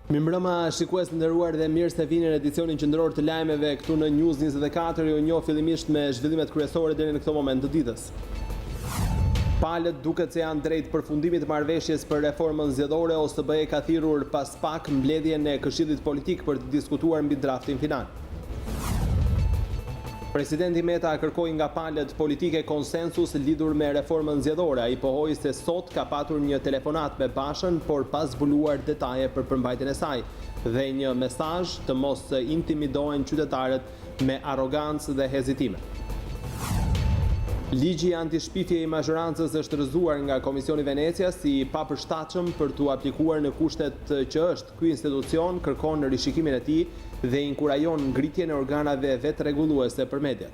Mirëmbrëma shikues të nderuar dhe mirë se vini në edicionin qendror të lajmeve këtu në News24. Ju njoh fillimisht me zhvillimet kryesore deri në këtë moment të ditës. Palët duket se janë drejt përfundimit të marrëveshjes për reformën zgjedhore. OSBE ka thirrur pas pak mbledhjen e Këshillit Politik për të diskutuar mbi draftin final. Presidenti Meta kërkoi nga palët politike konsensus lidhur me reformën zgjedhore. Ai pohoi se sot ka patur një telefonat me Bashën, por pa zbuluar detaje për përmbajtjen e saj dhe një mesazh të mos intimidohen qytetarët me arrogancë dhe hezitime. Ligji antishpifje i majorancës është rrëzuar nga Komisioni Venecia si i papërshtatshëm për t'u aplikuar në kushtet që është. Ky institucion kërkon rishikimin e tij dhe inkurajon ngritjen e organeve vetërregulluese për mediat.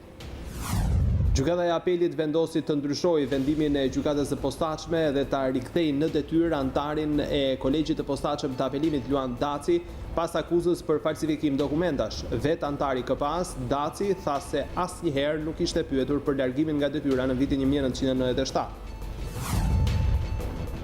Gjykata e Apelit vendosi të ndryshojë vendimin e gjykatës së posaçme dhe ta rikthejë në detyrë antarin e Kolegjit të Posaçëm të Apelimit Luan Daci pas akuzës për falsifikim dokumentash. Vet antari KPA-s, Daci tha se asnjëherë nuk ishte pyetur për largimin nga detyra në vitin 1997.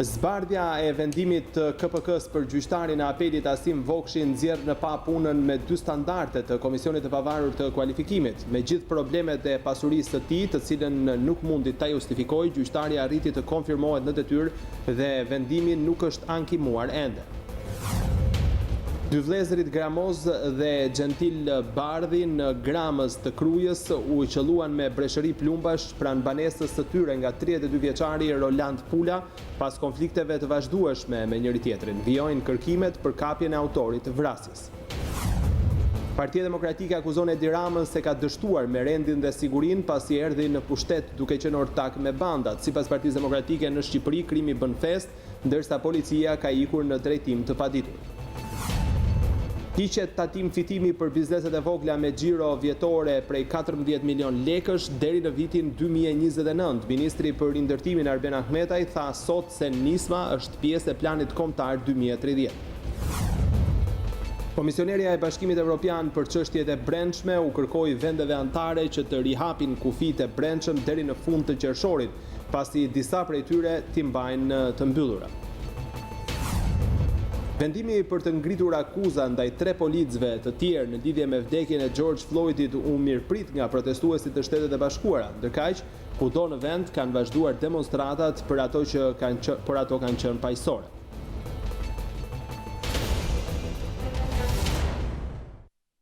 Zbardhja e vendimit të KPK-s për gjyqtarin e Apelit Asim Vokshin nxjerr në pa punën me dy standarde të Komisionit të Pavarur të Kualifikimit. Me gjithë problemet e pasurisë së tij, të cilën nuk mundi ta justifikojë, gjyqtari arriti të konfirmohet në detyrë dhe vendimi nuk është ankimuar ende. Dy vëllezërit Gramoz dhe Gjentil Bardhi në Gramës të Krujës u qelluan me breshëri plumbash pranë banesës së tyre nga 32 vjeçari Roland Pula pas konflikteve të vazhdueshme me njëri tjetrin. Vijojnë kërkimet për kapjen e autorit të vrasjes. Partia Demokratike akuzon Edi Ramën se ka dështuar me rendin dhe sigurinë pasi erdhi në pushtet duke qenë ortak me bandat. Sipas Partisë Demokratike në Shqipëri krimi bën fest, ndërsa policia ka ikur në drejtim të paditur. Hiqet tatim fitimi për bizneset e vogla me xhiro vjetore prej 14 milion lekësh deri në vitin 2029. Ministri për rindërtimin Arben Ahmetaj tha sot se nisma është pjesë e planit kombëtar 2030. Komisionerja e Bashkimit Evropian për çështjet e brendshme u kërkoi vendeve anëtare që të rihapin kufijtë e brendshëm deri në fund të qershorit, pasi disa prej tyre t'i mbajnë të mbyllura. Vendimi për të ngritur akuza ndaj 3 policëve të tjerë në lidhje me vdekjen e George Floydit u mirëprit nga protestuesit të Shtetet e Bashkuara. Ndërkaq, kudo në vend kanë vazhduar demonstratat për ato që kanë qenë paqësore.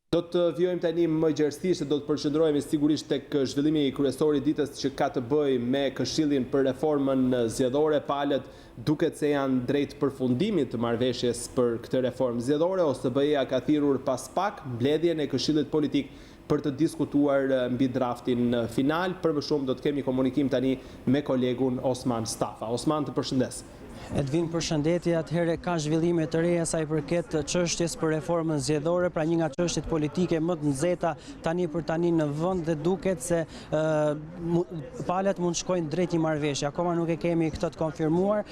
Do të vijojmë tani më gjerësisht, do të përqendrohemi sigurisht tek zhvillimi kryesor i ditës që ka të bëjë me Këshillin për reformën zgjedhore. Palët duket se janë drejt përfundimit të marrëveshjes për këtë reformë zgjedhore. OSBE-ja ka thirrur pas pak mbledhjen e Këshillit Politik për të diskutuar mbi draftin final. Për më shumë do të kemi komunikim tani me kolegun Osman Stafa. Osman, të përshëndes. Edvin, përshëndetje. Atëherë ka zhvillime të reja sa i përket çështjes për reformën zgjedhore, pra një nga çështjet politike më të nxehta tani për tani në vend dhe duket se palët mund shkojnë drejt një marrëveshje. Akoma nuk e kemi këtë të konfirmuar,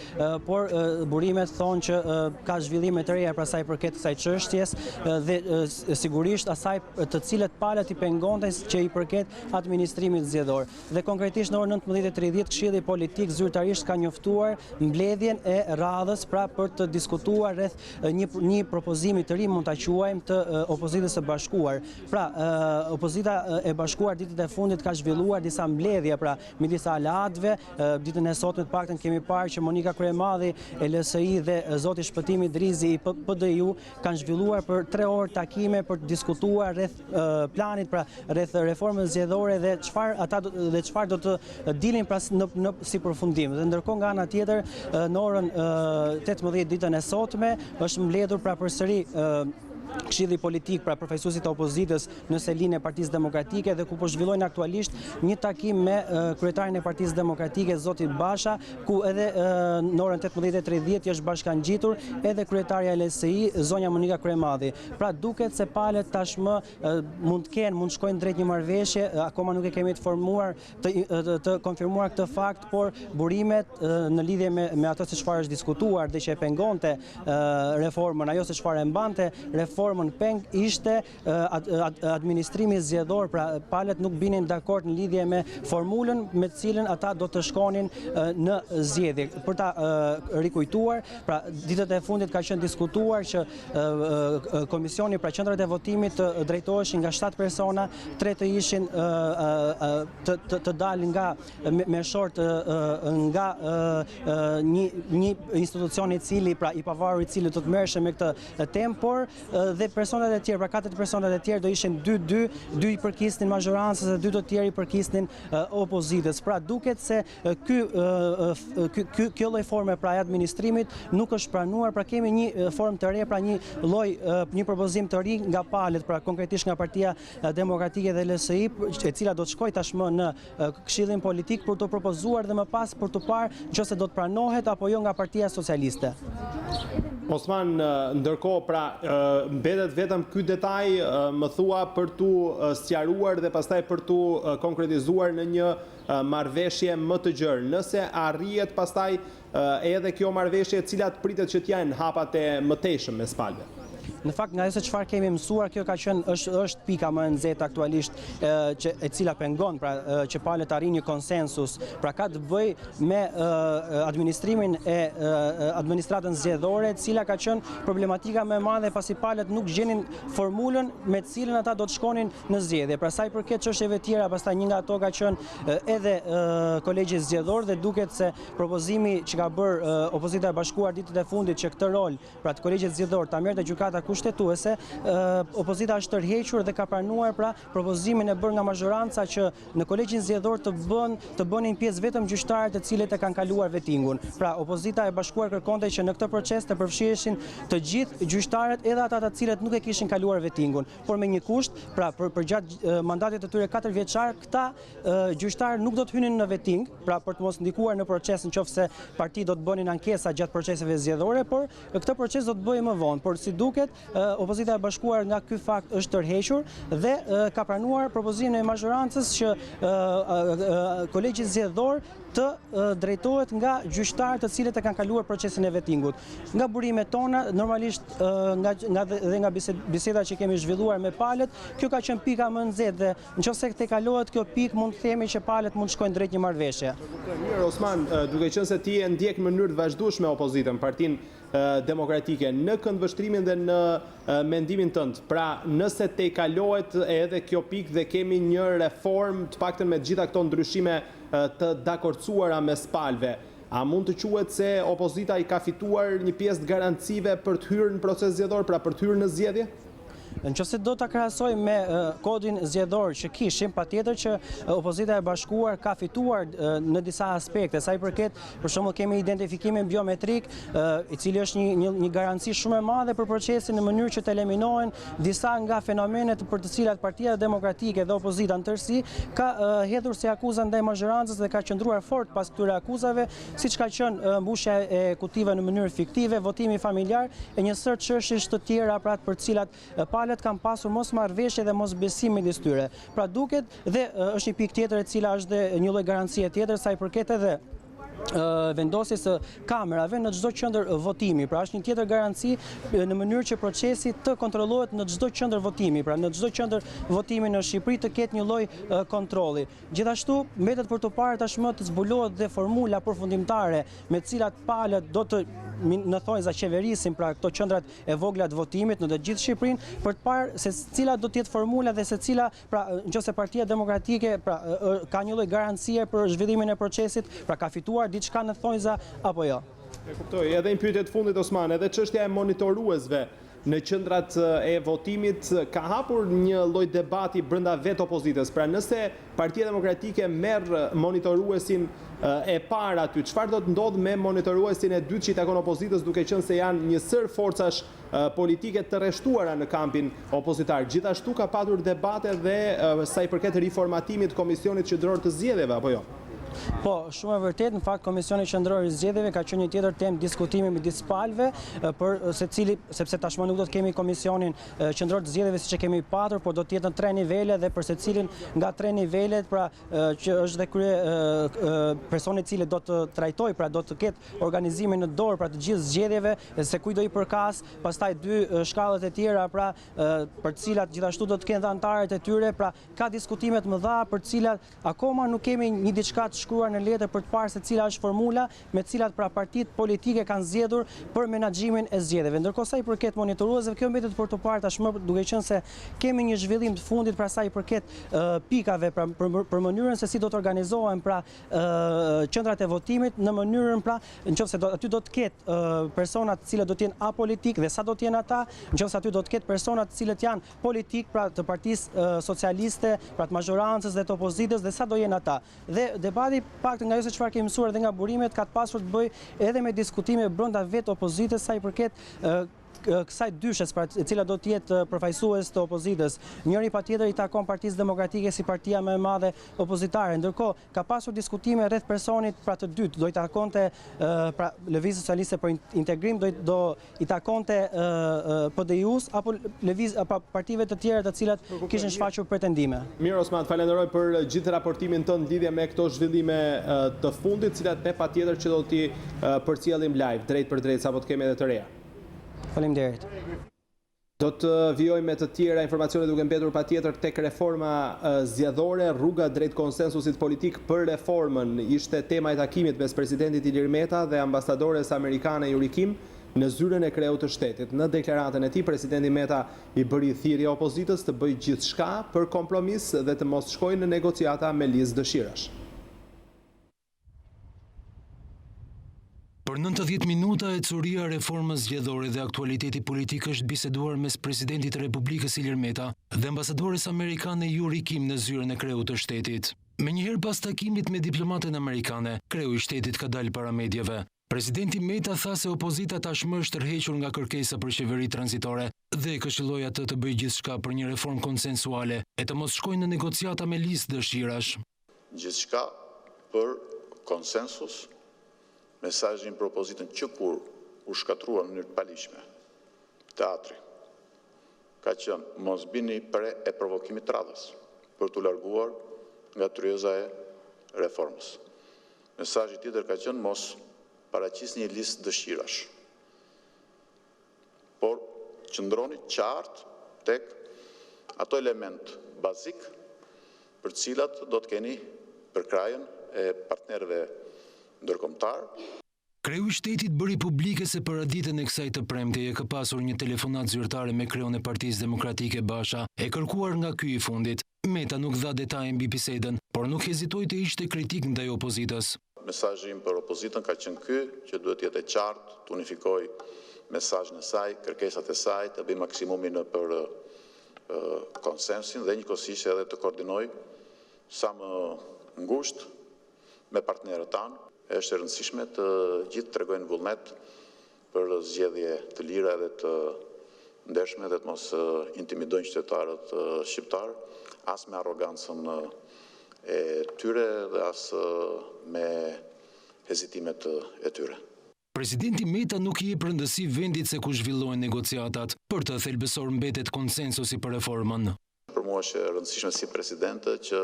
por burimet thonë që ka zhvillime të reja pra sa i përket kësaj çështjes dhe sigurisht asaj të cilët palët i pengonte që i përket administrimit zgjedhor. Dhe konkretisht në orën 19:30 Këshilli Politik zyrtarisht ka njoftuar mbledhjen e radhës pra për të diskutuar rreth një propozimi të ri, mund ta quajmë, të opozitës së bashkuar. Pra, opozita e bashkuar ditët e fundit ka zhvilluar disa mbledhje pra midis aleatëve. Ditën e sotme të paktën kemi parë që Monika Kryemadhi, LSI dhe zoti Shpëtimi Drizi i PD-ju kanë zhvilluar për 3 orë takime për të diskutuar rreth planit, pra rreth reformës zgjedhore dhe çfarë do të dilin pra në si përfundim. Dhe ndërkohë nga ana tjetër në orën 18 ditën e sotme është mbledhur pra përsëri Këshilli Politik pra përfaqësuesit e opozitës në selinë e Partisë Demokratike dhe ku po zhvillojnë aktualisht një takim me kryetarin e Partisë Demokratike zotin Basha, ku edhe në orën 18:30 është bashkangjitur edhe kryetaria e LSI zonja Monika Kryemadhi. Pra duket se palët tashmë mund shkojnë drejt një marrëveshje, akoma nuk e kemi të konfirmuar këtë fakt, por burimet në lidhje me ato se çfarë është diskutuar dhe që e pengonte reformën, ajo se çfarë e mbante reformën reformën peng ishte administrimi zgjedhor, pra palët nuk binin dakord në lidhje me formulën me cilën ata do të shkonin në zgjedhje. Për ta rikujtuar, pra ditët e fundit ka qenë diskutuar që komisioni pra qendrat e votimit të drejtoheshin nga 7 persona, 3 të ishin të dalin nga me short nga një institucion i cili pra i pavarur i cili do të merreshe me këtë temë, por dhe personat e tjerë, pra 4 personat e tjerë do ishin 2-2, 2 i përkisnin majorancës dhe 2 të tjerë i përkisnin opozitës. Pra duket se kjo lloj forme pra e administrimit nuk është pranuar, pra kemi një formë të re, pra një propozim të ri nga palët, pra konkretisht nga Partia Demokratike dhe LSI, e cila do të shkojë tashmë në Këshillin Politik për të propozuar dhe më pas për të parë nëse do të pranohet apo jo nga Partia Socialiste. Osman, ndërkohë, pra, mbetet vetëm ky detaj, më thua, për tu sqaruar dhe pastaj për tu konkretizuar në një marrëveshje më të gjerë. Nëse arrihet pastaj edhe kjo marrëveshje, cilat pritet që t'janë hapat e mëtejshëm mes palëve? Në fakt, nga se çfarë kemi mësuar, kjo ka qenë është pika më e nxehtë aktualisht e cila pengon pra që palët arrin një konsensus, pra ka të bëjë me administrimin e administratën zgjedhore, e cila ka qenë problematika më e madhe pasi palët nuk gjenin formulën me të cilën ata do të shkonin në zgjedhje. Pra sa i përket çështjeve tjera, pastaj një nga ato ka qenë edhe kolegji zgjedhor dhe duket se propozimi që ka bërë opozita e bashkuar ditët e fundit që këtë rol pra të kolegjit zgjedhor ta merrte gjykata kushtetuese, opozita është tërhequr dhe ka pranuar pra propozimin e bërë nga majoranca që në kolegjin zgjedhor të bënin pjesë vetëm gjyqtarët të cilët e kanë kaluar vetingun. Pra opozita e bashkuar kërkonte që në këtë proces të përfshiheshin të gjithë gjyqtarët, edhe ata të cilët nuk e kishin kaluar vetingun, por me një kusht, pra përgjatë mandatit të tyre 4 vjeçar, këta gjyqtarë nuk do të hynin në veting, pra për të mos ndikuar në proces nëse parti do të bënin ankesa gjatë proceseve zgjedhore, por këtë proces do të bëhej më vonë, por si duket opozita e bashkuar nga ky fakt është tërhequr dhe ka pranuar propozimin e majorancës që kolegji zgjedhor të drejtohet nga gjyqtarë të cilët e kanë kaluar procesin e vetingut. Nga burimet tona, normalisht nga biseda që kemi zhvilluar me palët, kjo ka qenë pika më nxehtë dhe nëse te kalohet kjo pikë mund të themi që palët mund të shkojnë drejt një marrëveshje. Mirë, Osman, duke qenë se ti e ndjek në mënyrë të vazhdueshme opozitën, Partinë Demokratike, në këndvështrimin dhe në mendimin tënd, pra nëse te kalohet edhe kjo pikë dhe kemi një reformë të paktën me gjitha këto ndryshime të dakordsuara mes palëve, a mund të quhet se opozita i ka fituar një pjesë të garancive për të hyrë në proces zgjedhor, pra për të hyrë në zgjedhje? Nëse do ta krahasoj me kodin zgjedhor që kishim, patjetër që opozita e bashkuar ka fituar në disa aspekte. Sa i përket, për shembull, kemi identifikimin biometrik, i cili është një garanci shumë e madhe për procesin në mënyrë që të eliminohen disa nga fenomenet për të cilat Partia Demokratike dhe opozita në tërësi ka hedhur si akuzë ndaj majorancës dhe ka qëndruar fort pas këtyre akuzave, siç ka qenë mbushja e kutive në mënyrë fiktive, votimi familjar e një sër çështjesh të tjera pra për të cilat palët kanë pasur mos marrëveshje dhe mos besim midis tyre. Pra duket dhe është një pikë tjetër e cila është dhe një lloj garancie tjetër sa i përket edhe vendosjes së kamerave në çdo qendër votimi. Pra është një tjetër garanci në mënyrë që procesi të kontrollohet në çdo qendër votimi. Pra në çdo qendër votimi në Shqipëri të ketë një lloj kontrolli. Gjithashtu mbetet për të parë tashmë të zbulohet dhe formula përfundimtare me të cilat palët do të në thonjza qeverisin pra këto qendrat e vogla të votimit në të gjithë Shqipërinë për të parë se cila do të jetë formula dhe se cila pra nëse Partia Demokratike pra ka një lloj garancie për zhvillimin e procesit, pra ka fituar diçka në thonjza apo jo. E kuptoj, edhe një pyetje të fundit Osman, edhe çështja e monitoruesve në qendrat e votimit ka hapur një lloj debati brenda vetë opozitës. Pra nëse Partia Demokratike merr monitoruesin e parë aty, çfarë do të ndodhë me monitoruesin e dytë që i takon opozitës, duke qenë se janë një sër forcash politike të rreshtuara në kampin opozitar. Gjithashtu ka patur debate dhe sa i përket riformatimit Komisionit Qendror të Zgjedhjeve apo jo? Po, shumë e vërtet, në fakt Komisioni Qendror i Zgjedhjeve ka qenë një tjetër temë diskutimi midis palëve, sepse tashmë nuk do të kemi Komisionin Qendror të Zgjedhjeve siç e kemi patur, por do të jetë në 3 nivele dhe për secilin nga 3 nivelet, pra që është dhe personi i cili do të trajtoj, pra do të ketë organizimin në dorë pra të gjithë zgjedhjeve, se kujt do i përkas, pastaj 2 shkallët e tjera, pra për të cilat gjithashtu do të kenë dhe anëtarët e tyre, pra ka diskutime të mëdha për të cilat akoma nuk kemi një diçka të shkruar në letër për të parë se cila është formula me të cilat pra partitë politike kanë zgjedhur për menaxhimin e zgjedhjeve. Ndërkohë sa i përket monitoruesve, kjo mbetet për të parë tashmë, duke qenë se kemi një zhvillim të fundit pra sa i përket pikave pra për mënyrën se si do të organizohen pra qendrat e votimit në mënyrën pra nëse aty do të ketë persona të cilët do të jenë apolitik dhe sa do të jenë ata, nëse aty do të ketë persona të cilët janë politik pra të Partisë Socialiste, pra të majorancës dhe të opozitës dhe sa do jenë ata. Dhe debati pak nga ajo se çfarë kemi mësuar dhe nga burimet ka të pasur të bëjë edhe me diskutime brenda vetë opozitës sa i përket kësaj dyshes, pra e cila do të jetë përfaqësues të opozitës. Njëri patjetër i takon Partisë Demokratike si partia më e madhe opozitare. Ndërkohë ka pasur diskutime rreth personit pra të dytë, do i takonte pra Lëvizjes Socialiste për Integrim, do i takonte PD-jus apo partive të tjera të cilat kishin shfaqur pretendime. Mirë Osman, falenderoj për gjithë raportimin tënd lidhje me këto zhvillime të fundit, cilat ne patjetër që do t'i përcjellim live drejt për drejt sapo të kemi edhe të reja. Faleminderit. Do të vijojmë me të tjera informacione duke mbetur patjetër tek reforma zgjedhore, rruga drejt konsensusit politik për reformën ishte tema e takimit mes presidentit Ilir Meta dhe ambasadores amerikane Yuri Kim në zyrën e kreut të shtetit. Në deklaratën e tij, presidenti Meta i bëri thirrje opozitës të bëjë gjithçka për kompromis dhe të mos shkojnë në negociata me listë dëshirash. Për 90 minuta e curia reformës zgjedhore dhe aktualiteti politik është biseduar mes presidentit të Republikës Ilir Meta dhe ambasadores amerikane Yuri Kim në zyrën e kreut të shtetit. Me njëherë pas takimit me diplomatën amerikane, kreu i shtetit ka dalë para mediave. Presidenti Meta tha se opozita tashmë është tërhequr nga kërkesa për qeveri tranzitore dhe këshilloi atë të bëjë gjithçka për një reformë konsensuale e të mos shkojnë në negociata me listë dëshirash. Gjithçka për konsensus. Mesazhin për opozitën që kur u shkatrua në mënyrë të palishme, teatri, ka qenë mos bini pre e provokimit të radhës për t'u larguar nga tryeza e reformës. Mesazhi tjetër ka qenë mos paraqisni një listë dëshirash, por qëndroni qartë tek ato element bazik për cilat do të keni përkrajën e partnerëve ndërkombëtar. Kreu i shtetit bëri publike se para ditën e kësaj të premteje ka pasur një telefonat zyrtare me kreun e Partisë Demokratike Basha, e kërkuar nga ky i fundit. Meta nuk dha detaje mbi bisedën, por nuk hezitoi të ishte kritik ndaj opozitës. Mesazhi im për opozitën ka qenë ky, që duhet të jetë e qartë, të unifikoj mesazhin e saj, kërkesat e saj, të bëjë maksimumin për konsensin dhe njëkohësisht edhe të koordinoj sa më ngushtë me partnerët tanë. Është e rëndësishme të gjithë tregojnë vullnet për zgjedhje të lira dhe të ndershme dhe të mos intimidojnë qytetarët shqiptar, as me arrogancën e tyre dhe as me hezitimet e tyre. Presidenti Meta nuk i jep rëndësi vendit se ku zhvillohen negociatat, për të thelbësor mbetet konsensusi për reformën. Për mua është e rëndësishme si presidente që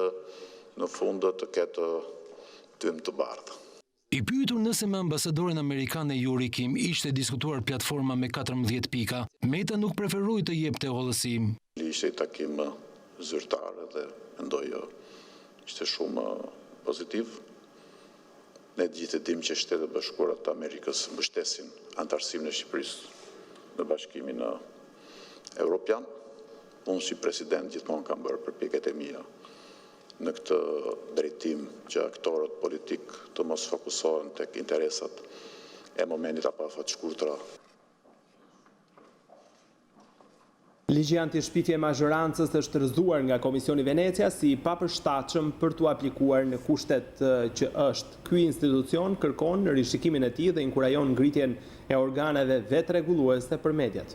në fund të ketë tym të bardhë. I pyetur nëse me ambasadoren amerikane Yuri Kim ishte diskutuar platforma me 14 pika, Meta nuk preferoi të jepte hollësi. Ishte i takim zyrtar dhe mendoj ishte shumë pozitiv. Ne gjithë e dim që Shtetet e Bashkuara të Amerikës mbështesin antarësimin e Shqipërisë në Bashkimin Evropian. Unë si president gjithmonë kam bërë përpjekjet e mia në këtë drejtim që aktorët politik të mos fokusohen tek interesat e momentit apo afat shkurtra. Ligji anti-shpifje majorancës është rrëzuar nga Komisioni Venecia si i papërshtatshëm për t'u aplikuar në kushtet që është. Ky institucion kërkon rishikimin e tij dhe inkurajon ngritjen e organeve vetë rregulluese për mediat.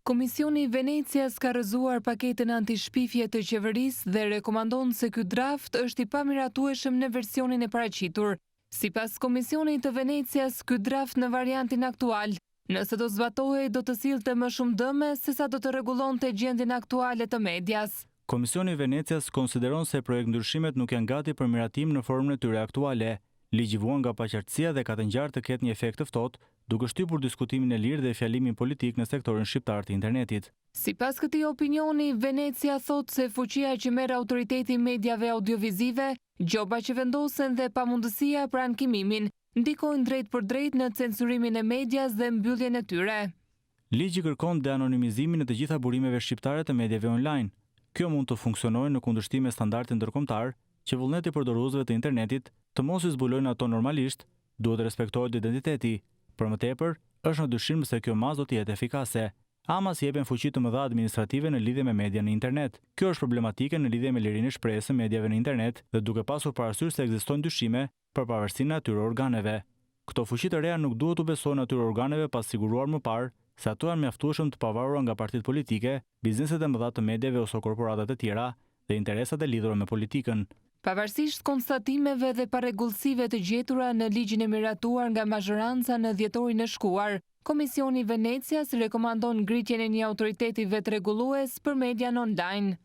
Komisioni i Venecias ka rrëzuar paketën anti-shpifje të qeverisë dhe rekomandon se ky draft është i pamiratueshëm në versionin e paraqitur. Sipas Komisionit të Venecias, ky draft në variantin aktual, nëse do zbatohej, do të sillte më shumë dëme sesa do të rregullonte gjendjen aktuale të medias. Komisioni i Venecias konsideron se projekt ndryshimet nuk janë gati për miratim në formën e tyre aktuale. Ligji vuan nga paqartësia dhe ka të ngjarë të ketë një efekt të ftohtë, duke shtypur diskutimin e lirë dhe fjalimin politik në sektorin shqiptar të internetit. Sipas këtij opinioni, Venecia thotë se fuqia që merr autoriteti mediave audiovizive, gjoba që vendosen dhe pamundësia për ankimimin, ndikojnë drejt për drejt në censurimin e medias dhe mbylljen e tyre. Ligji kërkon deanonimizimin e të gjitha burimeve shqiptare të mediave online. Kjo mund të funksionojë në kundërshtim me standardet ndërkombëtar që vullneti përdoruesve të internetit të mos i zbulojnë ato normalisht, duhet respektohet identiteti. Për më tepër, është në dyshim se kjo mazë do të jetë efikase. Ama si jepen fuqi të mëdha administrative në lidhje me media në internet. Kjo është problematike në lidhje me lirinë e shprehjes së mediave në internet dhe duke pasur parasysh se ekzistojnë dyshime për pavarësinë e atyre organeve. Këto fuqi të reja nuk duhet u besojnë atyre organeve pas siguruar më parë se ato janë mjaftueshëm të pavarura nga partitë politike, bizneset e mëdha të mediave ose korporatat e tjera dhe interesat e lidhura me politikën. Pavarësisht konstatimeve dhe parregullsive të gjetura në ligjin e miratuar nga mazhoranca në dhjetorin e shkuar, Komisioni i Venecias rekomandon ngritjen e një autoriteti vetrregullues për median online.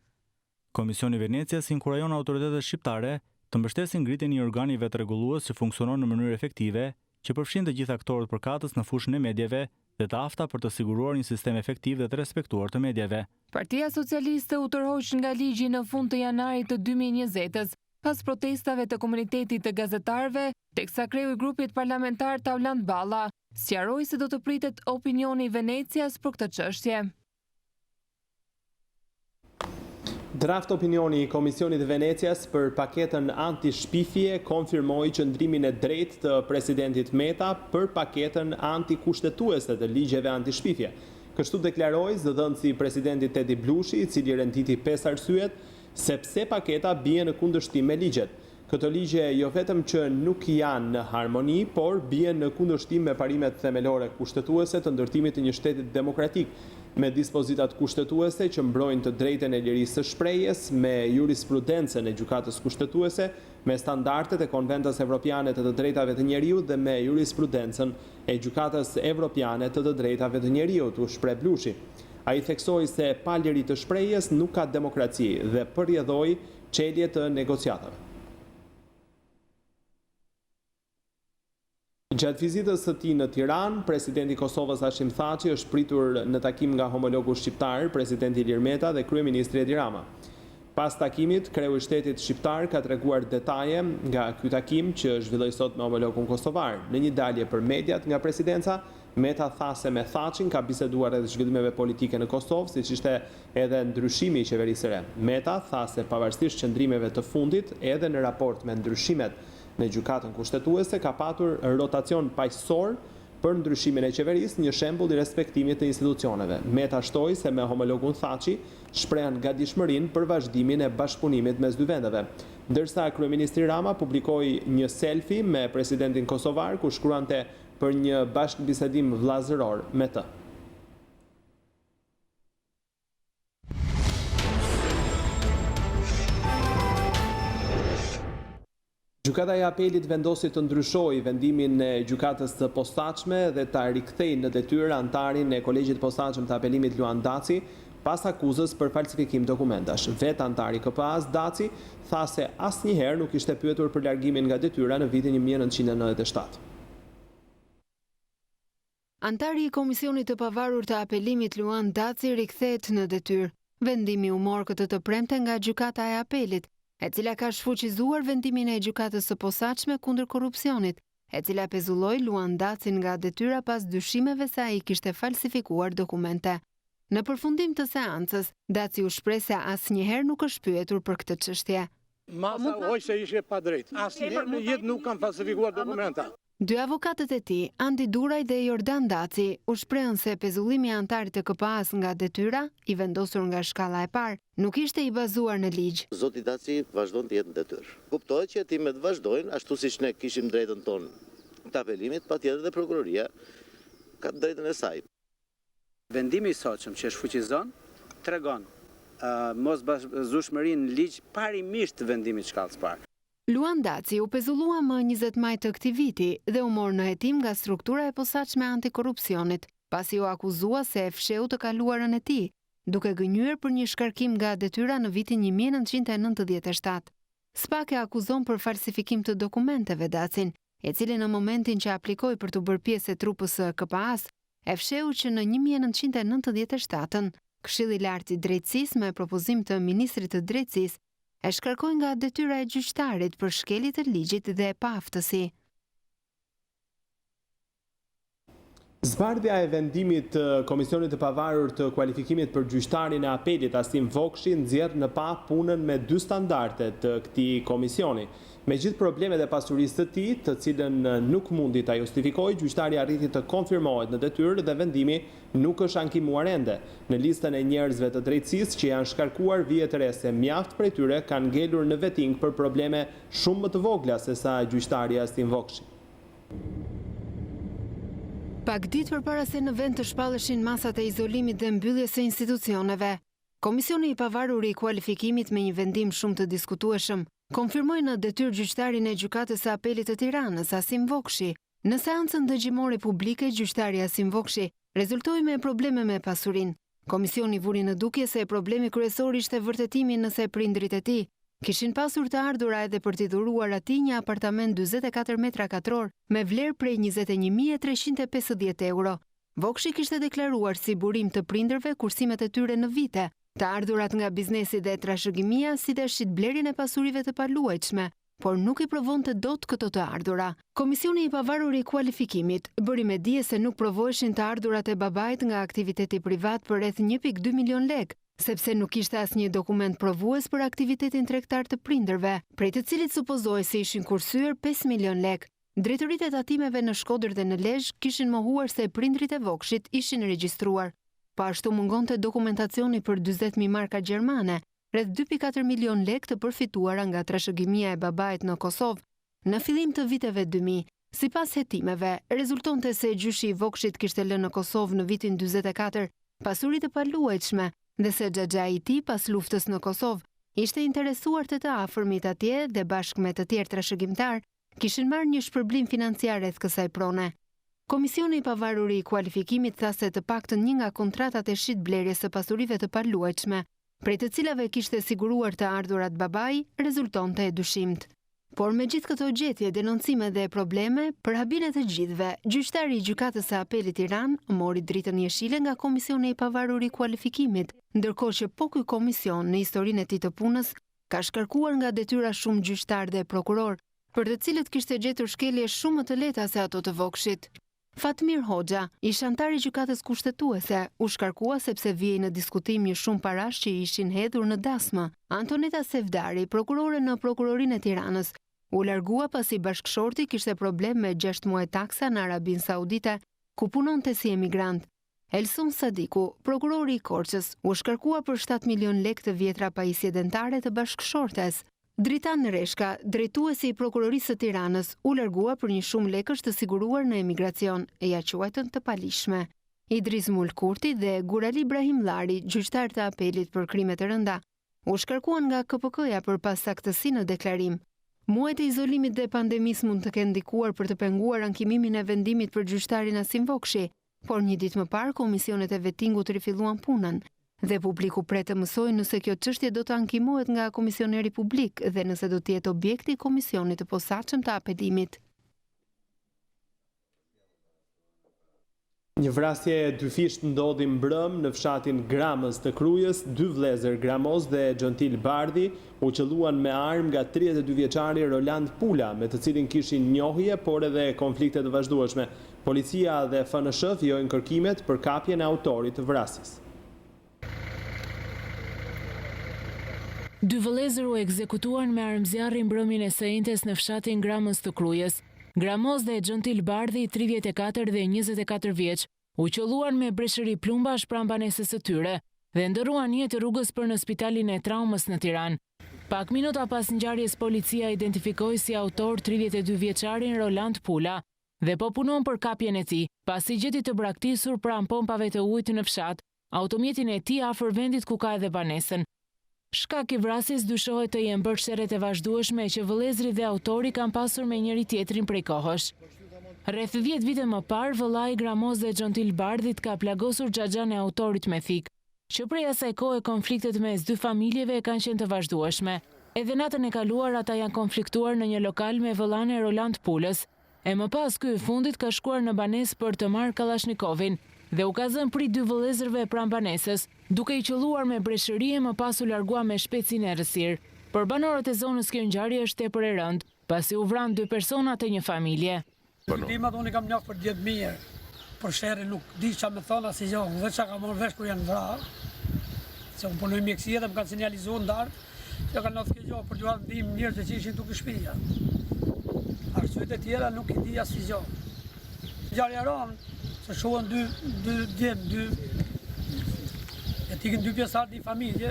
Komisioni i Venecias inkurajon autoritetet shqiptare të mbështesin ngritjen e një organi vetrregullues që funksionon në mënyrë efektive, që përfshin të gjithë aktorët përkatës në fushën e mediave dhe të afta për të siguruar një sistem efektiv dhe të respektuar të mediave. Partia Socialiste u tërhoq nga ligji në fund të janarit të 2020-s, pas protestave të komunitetit të gazetarëve, teksa kreu i grupit parlamentar Tauland Balla sqaroi se do të pritet opinioni i Venecias për këtë çështje. Draft opinioni i Komisionit të Venecias për paketën anti-shpifje konfirmoi qëndrimin e drejtë të presidentit Meta për paketën antikushtetuese të ligjeve anti-shpifje. Kështu deklaroi zëdhënësi i presidentit Edi Blushi, i cili renditi 5 arsyet sepse paketa bie në kundërshtim me ligjet. Këto ligje jo vetëm që nuk janë në harmoni, por bien në kundërshtim me parimet themelore kushtetuese të ndërtimit të një shteti demokratik, me dispozitat kushtetuese që mbrojnë të drejtën e lirisë së shprehjes, me jurisprudencën e gjykatës kushtetuese, me standardet e konventës evropiane të drejtave të njeriut dhe me jurisprudencën e gjykatës evropiane të drejtave të njeriut, u shpreh Blushi. Ai theksoi se pa liri të shprehjes nuk ka demokraci dhe përrjedhoi çelje të negociatave. Gjatë vizitës së tij në Tiranë, presidenti i Kosovës Hashim Thaçi është pritur në takim nga homologu shqiptar, presidenti Ilir Meta dhe kryeministri Edi Rama. Pas takimit, kreu i shtetit shqiptar ka treguar detaje nga ky takim që zhvilloi sot me homologun kosovar. Në një dalje për mediat nga presidenca, Meta tha se me Thaçin ka biseduar edhe zhvillimeve politike në Kosovë, siç ishte edhe ndryshimi i qeverisë së re. Meta tha se pavarësisht qëndrimeve të fundit, edhe në raport me ndryshimet në gjykatën kushtetuese ka patur rotacion paqësor për ndryshimin e qeverisë, një shembull i respektimit të institucioneve. Meta shtoi se me homologun Thaçi shprehan gatishmërinë për vazhdimin e bashkëpunimit mes dy vendeve. Ndërsa kryeministri Rama publikoi një selfie me presidentin kosovar ku shkruante për një bashkëbisedim vllazëror me të. Gjykata e apelit vendosi të ndryshojë vendimin e gjykatës së posaçme dhe ta rikthejë në detyrë antarin e kolegjit posaçëm të apelimit Luan Daci pas akuzës për falsifikim dokumentash. Vetë antari KPA-s Daci tha se asnjëherë nuk ishte pyetur për largimin nga detyra në vitin 1997. Antari i Komisionit të Pavarur të Apelimit Luan Daci rikthehet në detyrë. Vendimi u mor këtë të premte nga gjykata e apelit, e cila ka shfuqizuar vendimin e gjykatës së posaçme kundër korrupsionit, e cila pezulloi Luan Dacin nga detyra pas dyshimeve se ai kishte falsifikuar dokumente. Në përfundim të seancës, Daci u shpreh se asnjëherë nuk është pyetur për këtë çështje. Masa oj se ishe pa drejt. Asnjëherë në jetë nuk kam falsifikuar dokumenta. Dy avokatët e tij, Andi Duraj dhe Jordan Daci, u shprehën se pezullimi i antarit të KPA-s nga detyra, i vendosur nga shkalla e parë, nuk ishte i bazuar në ligj. Zoti Daci vazhdon të jetë në detyrë. Kuptohet që hetimet vazhdojnë ashtu siç ne kishim drejtën tonë të apelimit, patjetër dhe prokuroria ka drejtën e saj. Vendimi i sotshëm që shfuqizon tregon mos bashkëzueshmërinë në ligj parimisht të vendimit shkallës parë. Luan Daci u pezullua më 20 maj të këtij viti dhe u mor në hetim nga struktura e posaçme e antikorrupsionit, pasi u akuzua se e fsheu të kaluarën e tij, duke gënjur për një shkarkim nga detyra në vitin 1997. SPAK e akuzon për falsifikim të dokumenteve Dacin, e cili në momentin që aplikoi për të bërë pjesë e trupës së KPA-s, e fsheu që në 1997 Këshilli i Lartë i Drejtësisë me propozim të Ministrit të Drejtësisë e shkarkoi nga detyra e gjyqtarit për shkelje të ligjit dhe paaftësi. Zbardhja e vendimit të Komisionit të Pavarur të Kualifikimit për gjyqtarin e apelit Asim Vokshi nxjerr në pa punën me 2 standarde të këtij komisioni. Me gjithë problemet e pasurisë të tij, të cilën nuk mundi ta justifikojë, gjyqtari arriti të konfirmohet në detyrë dhe vendimi nuk është ankimuar ende. Në listën e njerëzve të drejtësisë që janë shkarkuar vihet re se mjaft prej tyre kanë ngelur në vetting për probleme shumë më të vogla se sa gjyqtari Asim Vokshi. Pak ditë përpara se në vend të shpalleshin masat e izolimit dhe mbylljes së institucioneve, Komisioni i Pavarur i Kualifikimit me një vendim shumë të diskutueshëm konfirmoi në detyrë gjyqtarin e Gjykatës së Apelit të Tiranës, Asim Vokshi. Në seancën dëgjimore publike, gjyqtari Asim Vokshi rezultoi me probleme me pasurinë. Komisioni vuri në dukje se problemi kryesor ishte vërtetimi nëse prindrit e tij kishin pasur të ardhura edhe për t'i dhuruar atij një apartament 44 metra katror me vlerë prej 21.350 euro. Vokshi kishte deklaruar si burim të prindërve kursimet e tyre në vite, të ardhurat nga biznesi dhe trashëgimia, si dhe shitblerjen e pasurive të paluajtshme, por nuk i provonte dot këto të ardhura. Komisioni i Pavarur i Kualifikimit bëri me dije se nuk provoheshin të ardhurat e babait nga aktiviteti privat për rreth 1.2 milion lekë, sepse nuk ishte asnjë dokument provues për aktivitetin tregtar të prindërve, prej të cilit supozohej se ishin kursyer 5 milion lekë. Drejtoritë e tatimeve në Shkodër dhe në Lezhë kishin mohuar se prindrit e Vokshit ishin regjistruar. Po ashtu mungonte dokumentacioni për 40.000 marka gjermane, rreth 2.4 milion lekë të përfituara nga trashëgimia e babait në Kosovë në fillim të viteve 2000. Sipas hetimeve, rezultonte se gjyshi i Vokshit kishte lënë në Kosovë në vitin 44 pasuri të paluajtshme dhe se xhaxhai i tij pas luftës në Kosovë ishte interesuar të afërmit atje dhe bashkë me të tjerë trashëgimtar kishin marrë një shpërblim financiar rreth kësaj prone. Komisioni i Pavarur i Kualifikimit tha se të paktën një nga kontratat e shitblerjes së pasurive të paluajtshme, prej të cilave kishte siguruar të ardhurat babai, rezultonte e dyshimt. Por me gjithë këto gjetje, denoncime dhe probleme, për habin e të gjithëve, gjyqtari i Gjykatës së Apelit Tiranë mori dritën jeshile nga Komisioni i Pavarur i Kualifikimit, ndërkohë që po ky komision në historinë e tij të punës ka shkarkuar nga detyra shumë gjyqtar dhe prokuror, për të cilët kishte gjetur shkelje shumë më të lehta se ato të Vokshit. Fatmir Hoxha, ish antar i gjykatës kushtetuese, u shkarkua sepse vijej në diskutim një shumë parash që ishin hedhur në dasmë. Antoneta Sevdari, prokurore në Prokurorinë e Tiranës, u largua pasi bashkëshorti kishte problem me 6 muaj taksa në Arabinë Saudite, ku punonte si emigrant. Elson Sadiku, prokurori i Korçës, u shkarkua për 7 milion lekë të vjetra pajisje dentare të bashkëshortes. Dritan Reshka, drejtuesi i Prokurorisë së Tiranës, u largua për një shumë lekësh të siguruar në emigracion, e ja quajtën të palishme. Idris Mulkurti dhe Gurali Ibrahim Llari, gjyqtar të apelit për krime të rënda, u shkarkuan nga KPK-ja për pasaktësi në deklarim. Muajt e izolimit dhe pandemisë mund të kenë ndikuar për të penguar ankimimin e vendimit për gjyqtarin Asim Vokshi, por një ditë më parë komisionet e vettingut rifilluan punën. Dhe publiku pret të mësojë nëse kjo çështje do të ankimohet nga komisioneri publik dhe nëse do të jetë objekti i komisionit të posaçëm të apelimit. Një vrasje e dyfisht ndodhi mbrëm në fshatin Gramës të Krujës, 2 vëllezër Gramos dhe Xhentil Bardhi u qelluan me armë nga 32 vjeçari Roland Pula, me të cilin kishin njohje, por edhe konflikte të vazhdueshme. Policia dhe FNSH fillojnë kërkimet për kapjen e autorit të vrasjes. 2 vëllezër u ekzekutuan me armëzjarri mbrëmjen e së njëjtës në fshatin Gramës të Krujës. Gramos dhe Xhentil Bardhi, 34 dhe 24 vjeç, u qelluan me breshëri plumbash pranë banesës së tyre dhe ndërruan jetë rrugës për në spitalin e traumës në Tiranë. Pak minuta pas ngjarjes policia identifikoi si autor 32 vjeçarin Roland Pula. dhe po punon për kapjen e tij, pasi gjeti të braktisur pranë pompave të ujit në fshat, automjetin e tij afër vendit ku ka edhe banesën. Shkak i vrasjes dyshohet të jenë bërë sherret e vazhdueshme që vëllezri dhe autori kanë pasur me njëri tjetrin prej kohësh. Rreth 10 vite më parë, vëllai gramoz dhe Xhontil Bardhit ka plagosur xhaxhan e autorit me thik, që prej asaj kohe konfliktet mes dy familjeve kanë qenë të vazhdueshme. Edhe natën e kaluar ata janë konfliktuar në një lokal me vëllain e Roland Pulës. E më pas ky i fundit ka shkuar në banesë për të marrë Kalashnikovin dhe u ka zënë prit dy vëllezërve pranë banesës, duke i qelluar me breshëri e më pas u largua me shpejtësinë e errësirë. Për banorët e zonës kjo ngjarje është tepër e rëndë, pasi u vran dy persona të një familje. Klimat unë kam njohur për 10 mirë, për sherrin nuk di çfarë më thon asnjë gjë, vetë çka kam marrë vesh kur janë vrarë. Se unë punoj mjekësie dhe më kanë sinjalizuar ndar, që kanë ndodhur kjo gjë për t'u ndihmë njerëz që ishin duke shtëpia. Arsyet e tjera nuk i di asnjë gjë. Ngjarja ron, se shohën dy djem, dy dy pjesëtar të familje.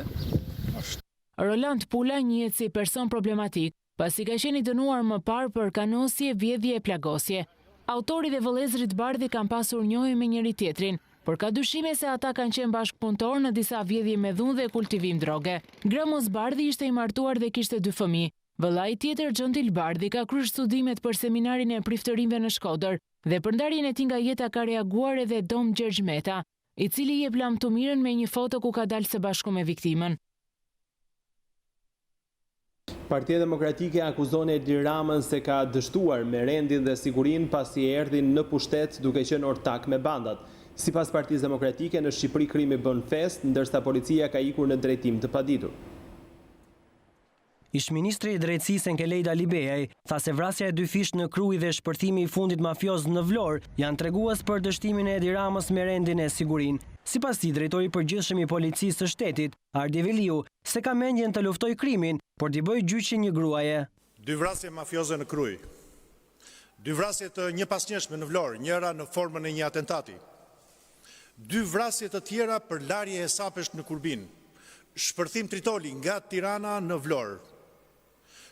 Roland Pula njihet si person problematik, pasi ka qenë i dënuar më parë për kanosje, vjedhje e plagosje. Autori dhe vëllezrit Bardhi kanë pasur njohje me njëri tjetrin, por ka dyshime se ata kanë qenë bashkëpunëtor në disa vjedhje me dhunë dhe kultivim droge. Gramoz Bardhi ishte i martuar dhe kishte 2 fëmijë. Vëllai tjetër, Xhontil Bardhi, ka kryer studimet për seminarin e priftërinjve në Shkodër dhe për ndarjen e tij nga jeta ka reaguar edhe Dom Qershor, i cili jep lam të mirën me një foto ku ka dalë së bashku me viktimën. Partia Demokratike akuzon Edi Ramën se ka dështuar me rendin dhe sigurinë pasi erdhi në pushtet duke qenë ortak me bandat. Sipas Partisë Demokratike, në Shqipëri krimi bën fest, ndërsa policia ka ikur në drejtim të paditur. Ish-ministri i drejtësisë Enkelejda Libejaj tha se vrasja e 2 fish në Kruj dhe shpërthimi i fundit mafioz në Vlorë janë tregues për dështimin e Edi Ramës me rendin e sigurinë. Sipas tij, drejtori i përgjithshëm i policisë së shtetit, Ardi Veliu, se ka mendjen të luftoj krimin, por t'i bëjë gjyqje një gruaje. 2 vrasje mafioze në Kruj, 2 vrasje të një pasnjëshme në Vlorë, njëra në formën e një atentati, 2 vrasje të tjera për larje e sapesh në Kurbin, shpërthim tritoli nga Tirana në Vlorë.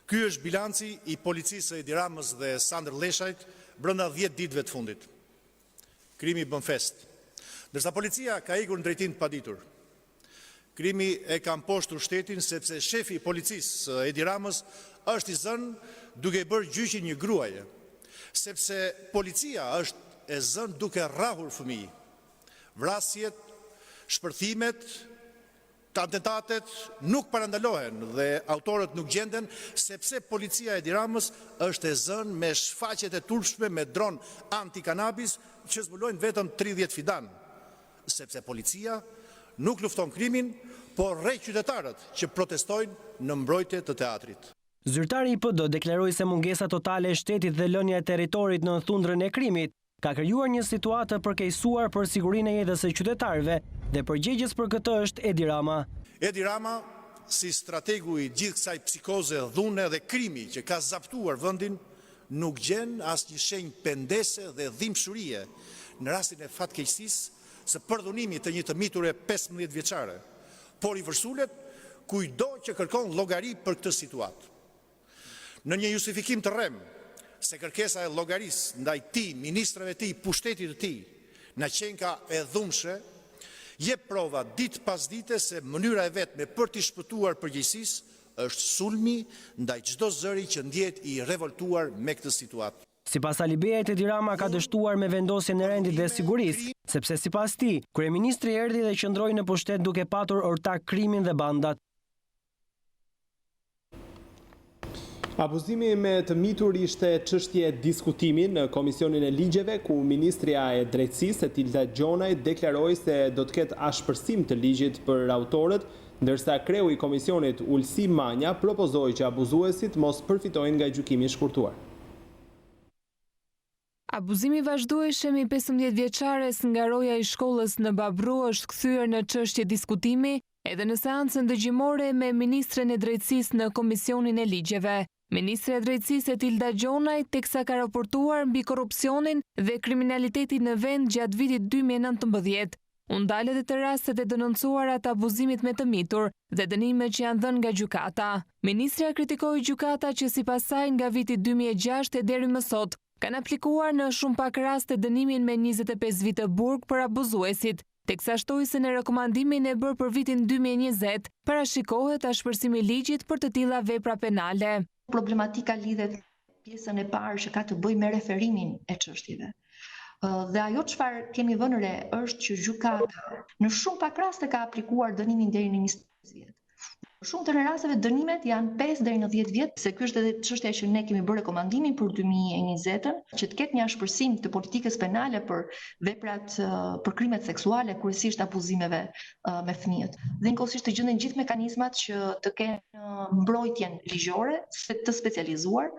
Ky është bilanci i policisë së Edi Ramës dhe Sandër Leshajt brenda 10 ditëve të fundit. Krimi bën fest. Ndërsa policia ka ikur në drejtim të paditur. Krimi e ka mposhtur shtetin sepse shefi i policisë Edi Ramës është i zënë duke bërë gjyqje një gruaje, sepse policia është e zënë duke rrahur fëmijë. Vrasjet, shpërthimet, atentatet nuk parandalohen dhe autorët nuk gjenden sepse policia e Edi Ramës është e zënë me shfaqjet e turpshme me dron anti-kanabis që zbulojnë vetëm 30 fidan, sepse policia nuk lufton krimin, por rrej qytetarët që protestojnë në mbrojtje të teatrit. Zyrtari i PD deklaroi se mungesa totale e shtetit dhe lënia e territorit në thundrën e krimit ka krijuar një situatë përkeqësuar për sigurinë e jetës së qytetarëve dhe përgjegjës për këtë është Edi Rama. Edi Rama, si strategu i gjithë kësaj psikoze, dhune dhe krimi që ka zaptuar vendin, nuk gjen asnjë shenjë pendese dhe dhimbshurie në rastin e fatkeqësisë së përdhunimit të një të miture 15 vjeçare, por i vërsulet kujdo që kërkon llogari për këtë situatë. Në një justifikim të rrem se kërkesa e llogarisë ndaj tij, ministrave të tij, pushtetit të tij, na qenë ka e dhunshme, jep prova ditë pas dite se mënyra e vetme për t'i shpëtuar përgjegjësisë është sulmi ndaj çdo zëri që ndjehet i revoltuar me këtë situatë. Sipas Alibejait, Edi Rama ka dështuar me vendosjen e rendit dhe sigurisë, sepse sipas tij, kryeministri erdhi dhe qëndroi në pushtet duke patur ortak krimin dhe bandat. Abuzimi me të mitur ishte çështje diskutimi në Komisionin e Ligjeve, ku Ministria e Drejtësisë Etilda Gjonaj deklaroi se do të ketë ashpërsim të ligjit për autorët, ndërsa kreu i komisionit Ulsi Manja propozoi që abuzuesit mos përfitojnë nga gjykimi i shkurtuar. Abuzimi vazhdueshëm i 15 vjeçares nga roja i shkollës në Babru është kthyer në çështje diskutimi edhe në seancën dëgjimore me Ministren e Drejtësisë në Komisionin e Ligjeve. Ministri e Drejtësisë Etilda Gjonaj teksa ka raportuar mbi korrupsionin dhe kriminalitetin në vend gjatë vitit 2019. U ndal edhe të rastet e denoncuara të abuzimit me të mitur dhe dënimet që janë dhënë nga gjykata. Ministria kritikoi gjykata që sipas saj nga viti 2006 deri më sot Kanë aplikuar në shumë pak raste dënimin me 25 vite burg për abuzuesit, teksa shtojësin e rekomandimin e bërë për vitin 2020 parashikohet ashpërsimi i ligjit për të tilla vepra penale. Problematika lidhet pjesën e parë që ka të bëjë me referimin e çështjeve. Dhe ajo çfarë kemi vënë re është që gjykata në shumë pak raste ka aplikuar dënimin deri në 25 vjet. Në shumë të rasteve dënimet janë 5 deri në 10 vjet, se ky është edhe çështja që ne kemi bërë rekomandimin për 2020-ën, që të ketë një ashpërsim të politikës penale për veprat për krimet seksuale, kryesisht abuzimeve me fëmijët. Dhe njëkohësisht të gjenden gjithë mekanizmat që të kenë mbrojtjen ligjore të specializuar.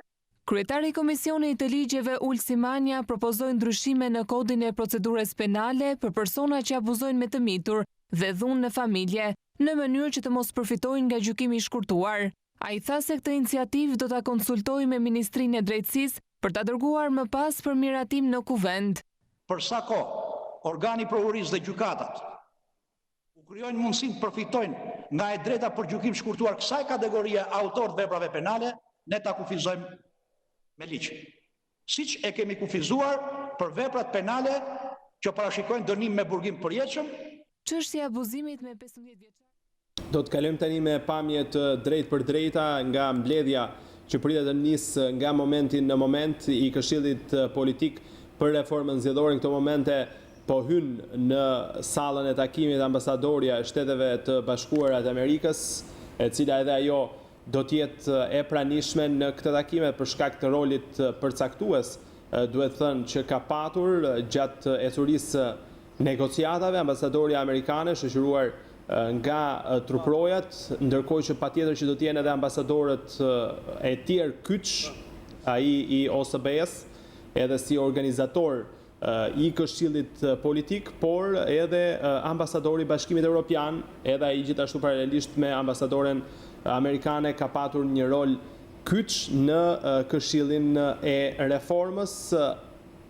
Kryetari i Komisionit të Ligjeve Ulsi Manja propozoi ndryshime në kodin e procedurës penale për persona që abuzojnë me të mitur dhe dhunë në familje, në mënyrë që të mos përfitojnë nga gjykimi i shkurtuar. Ai tha se këtë iniciativë do ta konsultojë me Ministrinë e Drejtësisë për ta dërguar më pas për miratim në kuvend. Për sa kohë organi prokurisë dhe gjykatat u krijojnë mundësinë të përfitojnë nga e drejta për gjykim shkurtuar kësaj kategorie autorë të veprave penale, ne ta kufizojmë me ligj. Siç e kemi kufizuar për veprat penale që parashikojnë dënim me burgim përjetshëm. Çështja e abuzimit me 15 vjeçar. Do të kalojmë tani me pamje të drejtë për drejta nga mbledhja që pritet të nisë nga momenti në moment i Këshillit Politik për reformën zgjedhore. Në këto momente po hyn në sallën e takimit ambasadorja e Shteteve të Bashkuara të Amerikës, e cila edhe ajo do të jetë e pranishme në këtë takime për shkak të rolit përcaktues, duhet thënë, që ka patur gjatë ecurisë negociatave. Ambasadorja amerikane shoqëruar nga truprojat, ndërkohë që patjetër që do të jenë edhe ambasadorët e tjerë kyç, ai i OSBE-s, edhe si organizator i Këshillit Politik, por edhe ambasadori i Bashkimit Evropian, edhe ai gjithashtu paralelisht me ambasadoren amerikane ka patur një rol kyç në Këshillin e Reformës,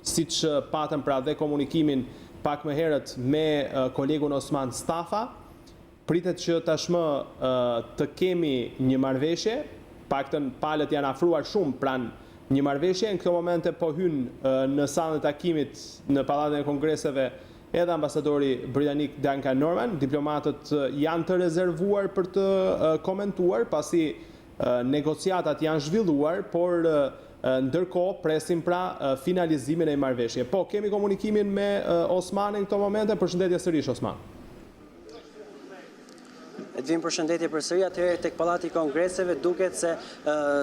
siç patëm pra dhe komunikimin pak më herët me kolegun Osman Stafa. Pritet që tashmë të kemi një marrëveshje, paktën palët janë afruar shumë pranë një marrëveshje. Në këto momente po hyn në sallën e takimit në Pallatin e Kongreseve edhe ambasadori britanik Duncan Norman. Diplomatët janë të rezervuar për të komentuar pasi negociatat janë zhvilluar, por ndërkohë presim pra finalizimin e marrëveshjes. Po kemi komunikimin me Osmanin në këto momente. Përshëndetje sërish, Osman. Edvin, përshëndetje përsëri. Atëherë tek Pallati i Kongreseve duket se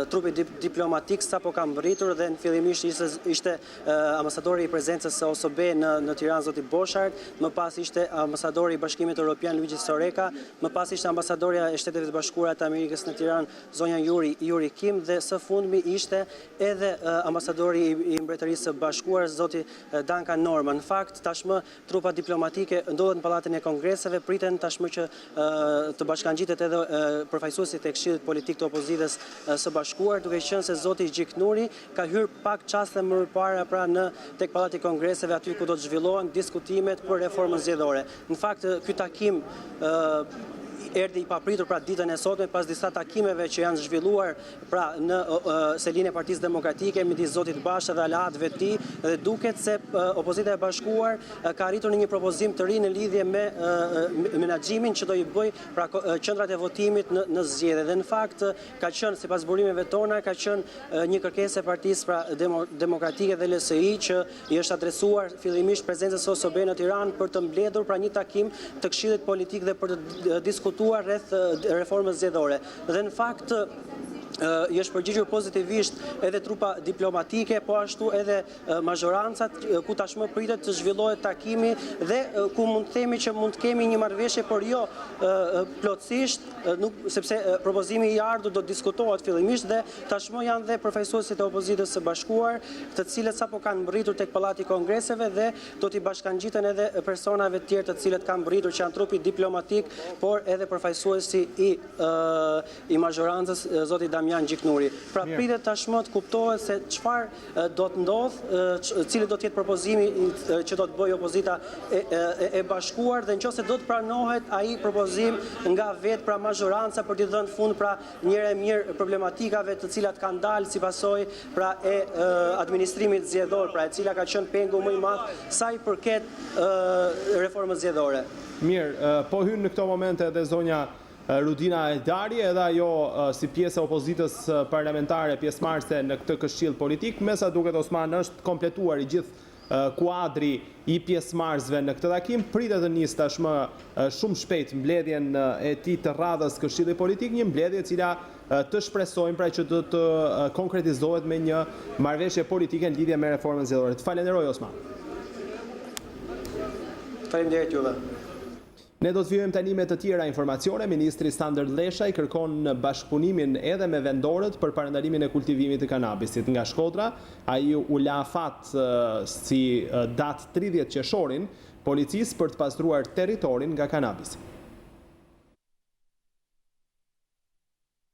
trupi diplomatik sapo ka mbërritur dhe në fillimisht ishte ambasadori i prezencës së OSBE në Tiranë zoti Boshart, më pas ishte ambasadori i Bashkimit Evropian Luigi Soreka, më pas ishte ambasadorja e Shteteve të Bashkuara të Amerikës në Tiranë zonja Yuri Kim dhe së fundmi ishte edhe ambasadori i Mbretërisë së Bashkuar zoti Duncan Norman. Në fakt tashmë trupa diplomatike ndodhen në Pallatin e Kongreseve, priten tashmë që të bashkangjitet edhe përfaqësuesit e Këshillit Politik të Opozitës së Bashkuar, duke qenë se zoti Gjiknuri ka hyrë pak çaste më parë pra në tek Pallati i Kongreseve, aty ku do të zhvillohen diskutimet për reformën zgjedhore. Në fakt ky takim erdhi i papritur pra ditën e sotme pas disa takimeve që janë zhvilluar pra në selinë e Partisë Demokratike midis zotit Basha dhe aleatëve të tij, dhe duket se opozita e bashkuar ka arritur në një propozim të ri në lidhje me menaxhimin që do i bëj pra qendrat e votimit në zgjedhje. Dhe në fakt ka qenë, sipas burimeve tona, ka qenë një kërkesë e Partisë pra Demokratike dhe LSI që i është adresuar fillimisht prezencës së OSBE në Tiranë për të mbledhur pra një takim të Këshillit Politik dhe për të diskutuar rreth reformës zgjedhore. Dhe në fakt i është përgjigjur pozitivisht edhe trupa diplomatike, po ashtu edhe mazhorancat, ku tashmë pritet të zhvillohet takimi dhe ku mund të themi që mund të kemi një marrëveshje, por jo plotësisht, sepse propozimi i ardhur do të diskutohet fillimisht dhe tashmë janë dhe përfaqësuesit e opozitës së bashkuar, të cilët sapo kanë mbërritur tek Pallati i Kongreseve dhe do t'i bashkangjiten edhe personave të tjerë të cilët kanë mbërritur, që janë trupi diplomatik, por edhe përfaqësuesi i mazhorancës zoti Damian Gjiknuri. Pra pritet tashmë të kuptohet se çfarë do të ndodhë, cili do të jetë propozimi që do të bëjë opozita e bashkuar dhe nëse do të pranohet ai propozim nga vetë pra majoranca për t'i dhënë fund pra njëre mirë problematikave të cilat kanë dalë si pasojë pra e administrimit zgjedhor, pra e cila ka qenë pengu më i madh sa i përket reformës zgjedhore. Mirë, po hyn në këto momente edhe zonja Rudina Eldari, edhe ajo si pjesë e opozitës parlamentare, pjesëmarrëse në këtë këshill politik, me sa duket Osman është kompletuar i gjithë kuadri i pjesëmarrësve në këtë takim, pritet të nisë tashmë shumë shpejt mbledhjen e tij të radhës këshillit politik, një mbledhje e cila të shpresojmë pra që do të konkretizohet me një marrëveshje politike në lidhje me reformën zgjedhore. Të falenderoj Osman. Faleminderit juve. Ne do të vijojmë tani me të tjera informacione. Ministri Sandër Leshaj kërkon bashkëpunimin edhe me vendorët për parandalimin e kultivimit të kanabisit nga Shkodra. Ai u la fat si datë 30 qershorin policisë për të pastruar territorin nga kanabisi.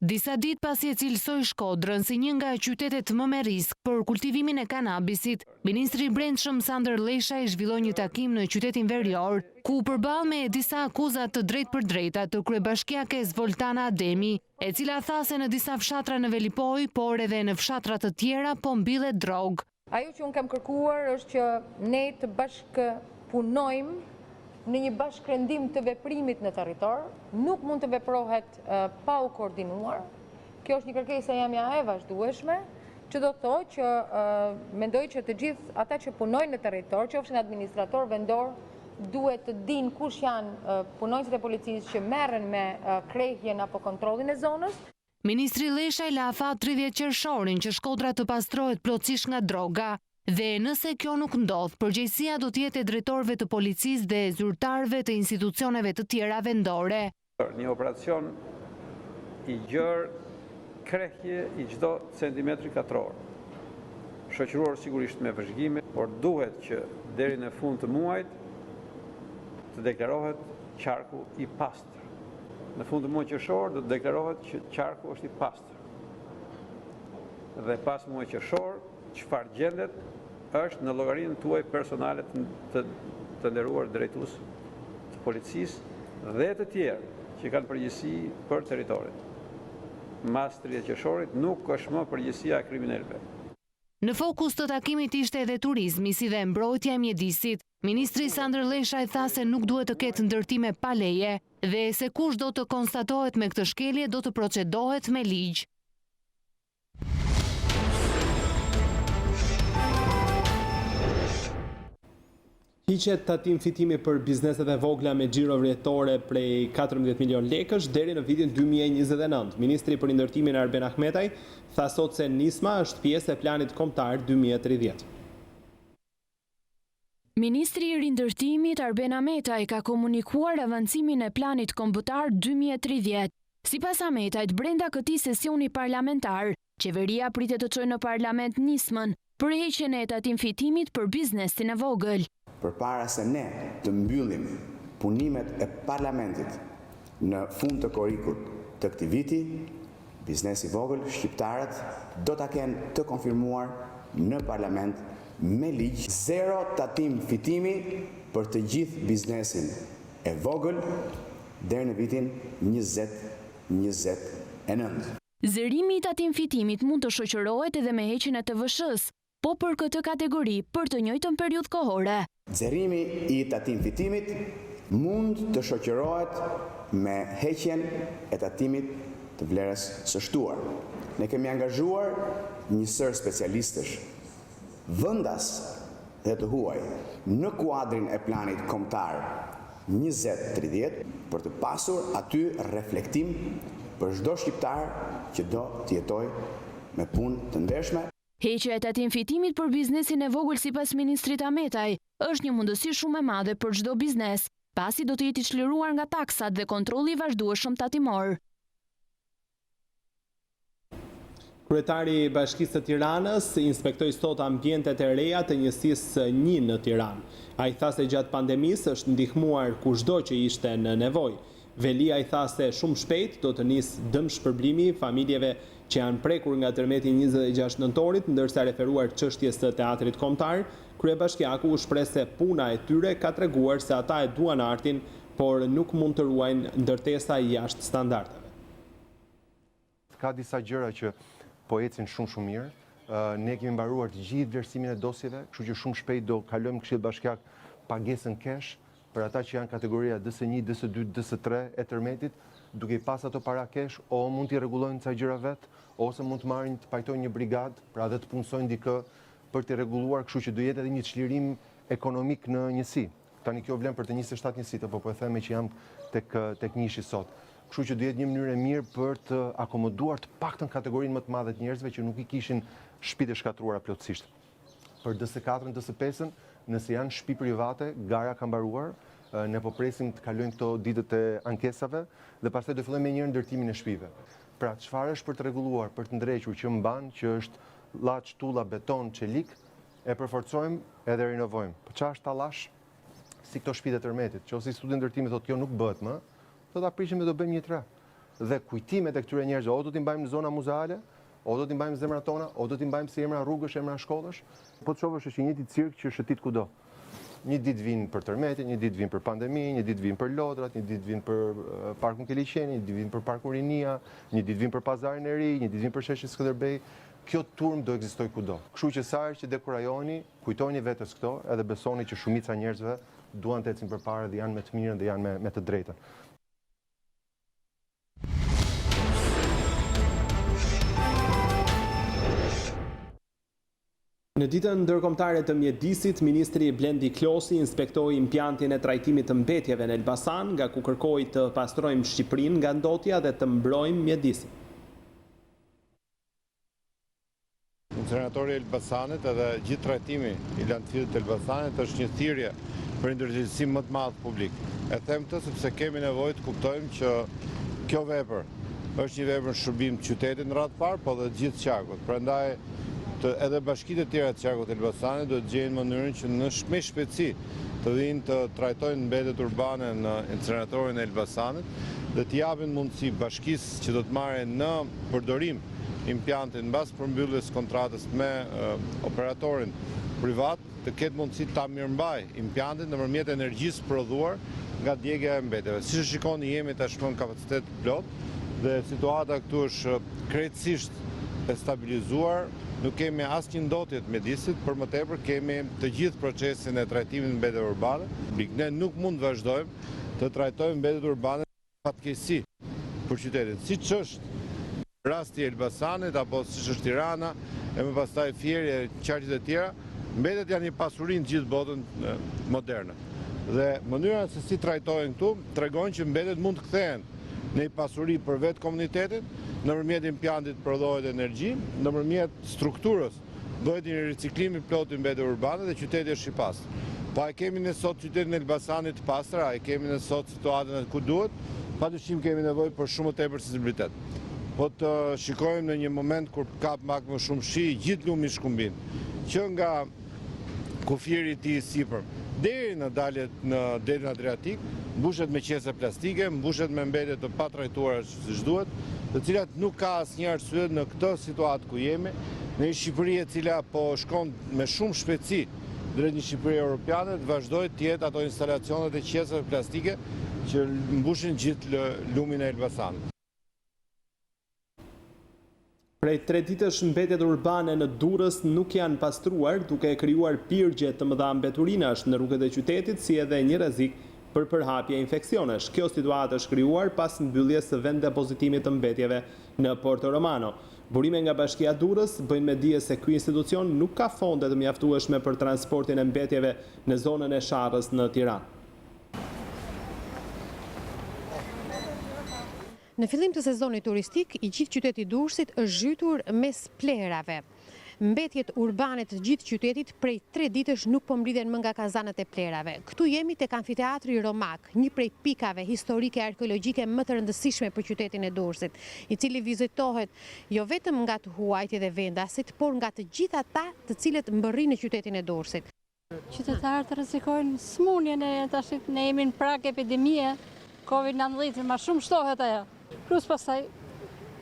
Disa ditë pasi e cilësoi Shkodrën si një nga qytetet më me risk për kultivimin e kanabisit, Ministri i Brendshëm Sandër Leshaj zhvilloi një takim në qytetin Verior, ku përballë me disa akuzat të drejtpërdrejta të kryebashkiakes Voltana Ademi, e cila tha se në disa fshatra në Velipoj, por edhe në fshatra të tjera po mbillet drogë. Ajo që unë kam kërkuar është që ne të bashkëpunojmë në një bashkërendim të veprimit në territor, nuk mund të veprohet pa u koordinuar. Kjo është një kërkesë jamja e vazhdueshme, që do të thotë që mendoj që të gjithë ata që punojnë në territor, qofshin administrator vendor, duhet të dinë kush janë punonjësit e policisë që merren me krehjen apo kontrollin e zonës. Ministri Leshaj la fat 30 qershorin që Shkodra të pastrohet plotësisht nga droga. Dhe nëse kjo nuk ndodh, përgjegjësia do të jetë e drejtorëve të policisë dhe zyrtarëve të institucioneve të tjera vendore. Një operacion i gjerë, krehje i çdo centimetri katror, shoqëruar sigurisht me vëzhgime, por duhet që deri në fund të muajit të deklarohet qarku i pastër. Në fund të muajit qershor do të deklarohet që qarku është i pastër. Dhe pas muajit qershor, çfarë gjendet është në llogarinë tuaj personale të nderuar drejtues të policisë dhe të tjerë që kanë përgjegjësi për territorin. Mas 30 qershorit nuk është më përgjegjësia e kriminalëve. Në fokus të takimit ishte edhe turizmi, si dhe mbrojtja e mjedisit. Ministri Sandër Leshaj tha se nuk duhet të ketë ndërtime pa leje dhe se kush do të konstatohet me këtë shkelje do të procedohet me ligj. Hiqet tatim fitimi për bizneset e vogla me xhiro vjetore prej 14 milion lekësh deri në vitin 2029. Ministri për ndërtimin Arben Ahmetaj tha sot se nisma është pjesë e planit kombëtar 2030. Ministri i rindërtimit Arben Ahmetaj ka komunikuar avancimin e planit kombëtar 2030. Sipas Ahmetajt, brenda këtij sesioni parlamentar, qeveria pritet të çojë në parlament nismën për heqjen e tatim fitimit për biznesin e vogël. Përpara se ne të mbyllim punimet e parlamentit në fund të korrikut të këtij viti, biznesi i vogël, shqiptarët do ta kenë të konfirmuar në parlament me ligj zero tatim fitimi për të gjithë biznesin e vogël deri në vitin 2029. Zërimi i tatim fitimit mund të shoqërohet edhe me heqjen e TVSH-s, po për këtë kategori për të njëjtën periudhë kohore. Zërimi i tatim fitimit mund të shoqërohet me heqjen e tatimit të vlerës së shtuar. Ne kemi angazhuar një sër specialistësh vendas dhe të huaj në kuadrin e planit kombëtar 2030 për të pasur aty reflektim për çdo shqiptar që do të jetojë me punë të ndershme. Heqja e tatim fitimit për biznesin e vogël sipas ministrit Ahmetaj është një mundësi shumë e madhe për çdo biznes, pasi do të jetë i çliruar nga taksat dhe kontrolli i vazhdueshëm tatimor. Kryetari i Bashkisë së Tiranës inspektoi sot ambientet e reja të njësisë 1 në Tiranë. Ai tha se gjatë pandemisë është ndihmuar kushdo që ishte në nevojë. Velia i tha se shumë shpejt do të nisë dëm shpërblimi familjeve që janë prekur nga tërmeti 26 nëntorit, ndërsa referuar çështjes së teatrit kombëtar, kryebashkiaku u shpreh se puna e tyre ka treguar se ata e duan artin, por nuk mund të ruajnë ndërtesa jashtë standardeve. Ka disa gjëra që po ecin shumë mirë. Ne kemi mbaruar të gjithë vlerësimin e dosjeve, kështu që shumë shpejt do kalojmë në Këshill Bashkiak pagesën cash për ata që janë kategoria DS1, DS2, DS3 e tërmetit, duke i pas ato para cash, o mund t'i rregullojnë ca gjëra vet, ose mund të marrin të pajtojnë një brigadë, pra dhe të punësojnë dikë për t'i rregulluar, kështu që do jetë edhe një çlirim ekonomik në njësi. Tani kjo vlen për të 27 njësitë, po e them që jam tek njëshi sot. Kështu që do jetë një mënyrë e mirë për të akomoduar të paktën kategorinë më të madhe të njerëzve që nuk i kishin shtëpitë e shkatruara plotësisht. Për DS4-ën, DS5-ën, nëse janë shtëpi private, gara ka mbaruar, ne po presim të kalojnë këto ditët e ankesave dhe pastaj do fillojmë me një ndërtimin e shtëpive. Pra, çfarë është për të rregulluar, për të ndrequr që mban, që është llaç, tulla, beton, çelik, e përforcojmë edhe rinovojmë. Po çfarë është tallash? Si këto shtëpitë e tërmetit, që ose studi ndërtimi thotë kjo nuk bëhet më, do ta prishim dhe do bëjmë një tre. Dhe kujtimet e këtyre njerëzve, o do t'i mbajmë në zona muzeale, o do t'i mbajmë zemrat tona, o do t'i mbajmë si emra rrugësh, emra shkollësh. Po të shohësh është një njëjti cirk që shëtit kudo. Një ditë vinë për tërmetin, një ditë vinë për pandemi, një ditë vinë për lodrat, një ditë vinë për parkun Keliqeni, një ditë vinë për parkun Rinia, një ditë vinë për pazarin e ri, një ditë vinë për sheshin Skënderbej. Kjo turm do ekzistoj kudo. Kështu që sa herë që dekurajoni, kujtoni vetes këto, edhe besoni që shumica e njerëzve duan të ecin përpara dhe janë me të mirën dhe janë me të drejtën. Në ditën ndërkombëtare të mjedisit, ministri Blendi Klosi inspektoi impiantin e trajtimit të mbetjeve në Elbasan, nga ku kërkoi të pastrojmë Shqipërinë nga ndotja dhe të mbrojmë mjedisin. Incineratori i Elbasanit edhe gjithë trajtimi i landfillit të Elbasanit është një thirrje për ndërgjegjësim më të madh publik. E them këtë sepse kemi nevojë të kuptojmë që kjo vepër është një vepër shërbim të qytetit në radhë parë, po dhe gjithë qarkut. Prandaj edhe bashkitë e tjera të qarkut të Elbasanit do të gjejnë mënyrën që me shpejtësi të vinë të trajtojnë mbetet urbane në inceneratorin e Elbasanit dhe të japin mundësi bashkisë që do të marrë në përdorim impiantin mbas përmbylljes kontratës me operatorin privat të ketë mundësi ta mirëmbaj impiantin nëpërmjet energjisë prodhuar nga djegja e mbetjeve. Siç e shikoni, jemi tashmë në kapacitet plot dhe situata këtu është krejtësisht e stabilizuar. Nuk kemi asnjë ndotje të mjedisit, për më tepër kemi të gjithë procesin e trajtimit në mbetet urbane. Ne nuk mund të vazhdojmë të trajtojmë mbetet urbane fatkeqësi për qytetin, siç është rasti i Elbasanit apo siç është Tirana, e më pastaj Fieri e qarqet e tjera. Mbetet janë një pasuri në gjithë botën moderne. Dhe mënyra se si trajtohen këtu tregon që mbetet mund të kthehen në një pasuri për vetë komunitetin, nëpërmjet impiantit prodhohet energji, nëpërmjet strukturës bëhet një riciklim i plot i mbetjeve urbane dhe qyteti është i pastër. Pa e kemi ne sot qytetin e Elbasanit të pastër, a e kemi ne sot situatën ku duhet, padyshim kemi nevojë për shumë tepër sensibilitet. Po të shikojmë në një moment kur kap më shumë shi, gjithë lumi shkumbin, që nga kufiri i tij i sipër deri në daljet në detin Adriatik, mbushet me qese plastike, mbushet me mbetje të patrajtuara siç duhet, të cilat nuk ka asnjë arsye në këtë situatë ku jemi, në një Shqipëri e cila po shkon me shumë shpejtësi drejt një Shqipëri europiane, të vazhdojë të jetë ato instalacionet e qeseve plastike që mbushin gjithë lumin e Elbasanit. Prej 3 ditësh mbetet urbane në Durrës nuk janë pastruar, duke krijuar pirgje të mëdha mbeturinash në rrugët e qytetit, si edhe një rrezik për përhapje infeksionesh. Kjo situatë është krijuar pas mbylljes së vend depozitimit të mbetjeve në Porto Romano. Burime nga Bashkia Durrës bëjnë me dije se ky institucion nuk ka fonde të mjaftueshme për transportin e mbetjeve në zonën e Sharrës në Tiranë. Në fillim të sezonit turistik, i gjithë qyteti Durrësit është zhytur mes plerave. Mbetjet urbane të gjithë qytetit prej 3 ditësh nuk po mblidhen më nga kazanët e plerave. Këtu jemi tek amfiteatri Romak, një prej pikave historike arkeologjike më të rëndësishme për qytetin e Durrësit, i cili vizitohet jo vetëm nga të huajtjet e vendasit, por nga të gjithë ata të cilët mbërrin në qytetin e Durrësit. Qytetarët rrezikojnë smundjen e tash ne jemi në prag epidemie. Covid-19 ma shumë shtohet ajo. Plus pastaj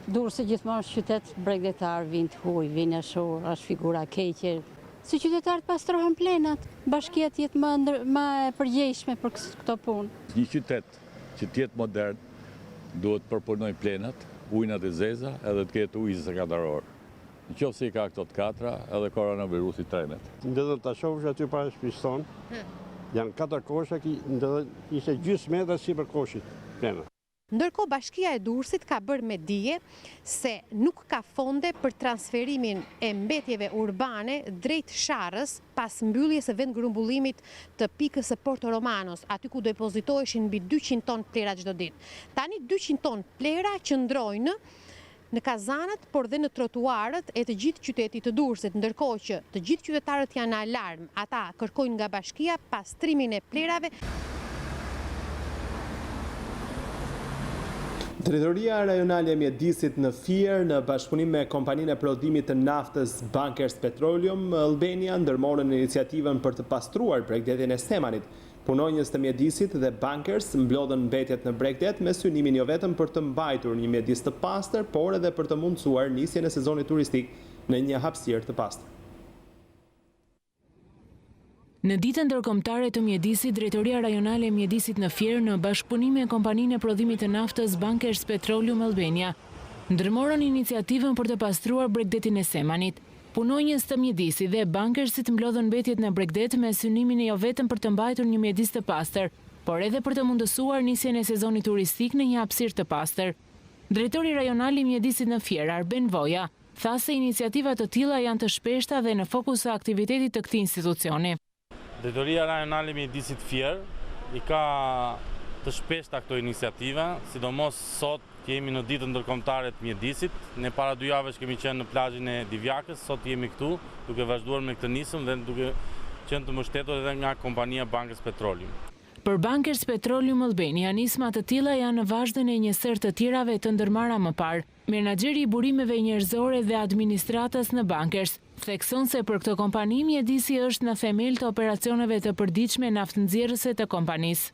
Durrësi gjithmonë është qytet bregdetar, vin të huaj, vin e shor, është figura keqe. Si qytetarët pastrohen plenat, bashkia të jetë më e përgjegjshme për këto punë. Një qytet që të jetë modern duhet të përpunoj plenat, ujnat e zeza edhe të ketë ujë 24 orë. Në qoftë se i ka këto të katra, edhe koronavirusi trenet. Ndërsa ta shohësh aty para shtëpisë tonë, janë 4 kosha, ishte gjysmë metra sipër koshit plena. Ndërkohë bashkia e Durrësit ka bërë me dije se nuk ka fonde për transferimin e mbetjeve urbane drejt Sharrës pas mbylljes së vendgrumbullimit të pikës së Porto Romanos, aty ku depozitoheshin mbi 200 ton plera çdo ditë. Tani 200 ton plera qëndrojnë në kazanat, por dhe në trotuarët e të gjithë qytetit të Durrësit, ndërkohë që të gjithë qytetarët janë në alarm. Ata kërkojnë nga bashkia pastrimin e plerave. Drejtoria rajonale e mjedisit në Fier në bashkëpunim me kompaninë e prodhimit të naftës Bankers Petroleum Albania ndërmorën iniciativën për të pastruar bregdetin e Semanit. Punonjës të mjedisit dhe Bankers mblodhen mbetjet në bregdet me synimin jo vetëm për të mbajtur një mjedis të pastër, por edhe për të mundësuar nisjen e sezonit turistik në një hapësirë të pastër. Në ditën ndërkombëtare të mjedisit, Drejtoria Rajonale e Mjedisit në Fier në bashkëpunim me kompaninë e prodhimit të naftës Bankers Petroleum Albania ndërmorën iniciativën për të pastruar bregdetin e Semanit. Punonjës të mjedisit dhe Bankersit mblodhen mbetjet në bregdet me synimin jo vetëm për të mbajtur një mjedis të pastër, por edhe për të mundësuar nisjen e sezonit turistik në një hapësirë të pastër. Drejtori Rajonal i Mjedisit në Fier, Arben Voja, tha se iniciativat të tilla janë të shpeshta dhe në fokus të aktivitetit të këtij institucioni. Drejtoria Rajonale e Mjedisit Fier i ka të shpeshta këto iniciativa, sidomos sot jemi në ditën ndërkombëtare të mjedisit. Ne para 2 javësh kemi qenë në plazhin e Divjakës, sot jemi këtu duke vazhduar me këtë nisëm dhe duke qenë të mbështetur edhe nga kompania Bankers Petroleum. Për Bankers Petroleum Albania, nisma të tilla janë në vazhdën e një sër të tjerave të ndërmarra më parë. Menaxheri i burimeve njerëzore dhe administratës në Bankers thekson se për këtë kompani mjedisi është në themel të operacioneve të përditshme naftënxjerrëse të kompanisë.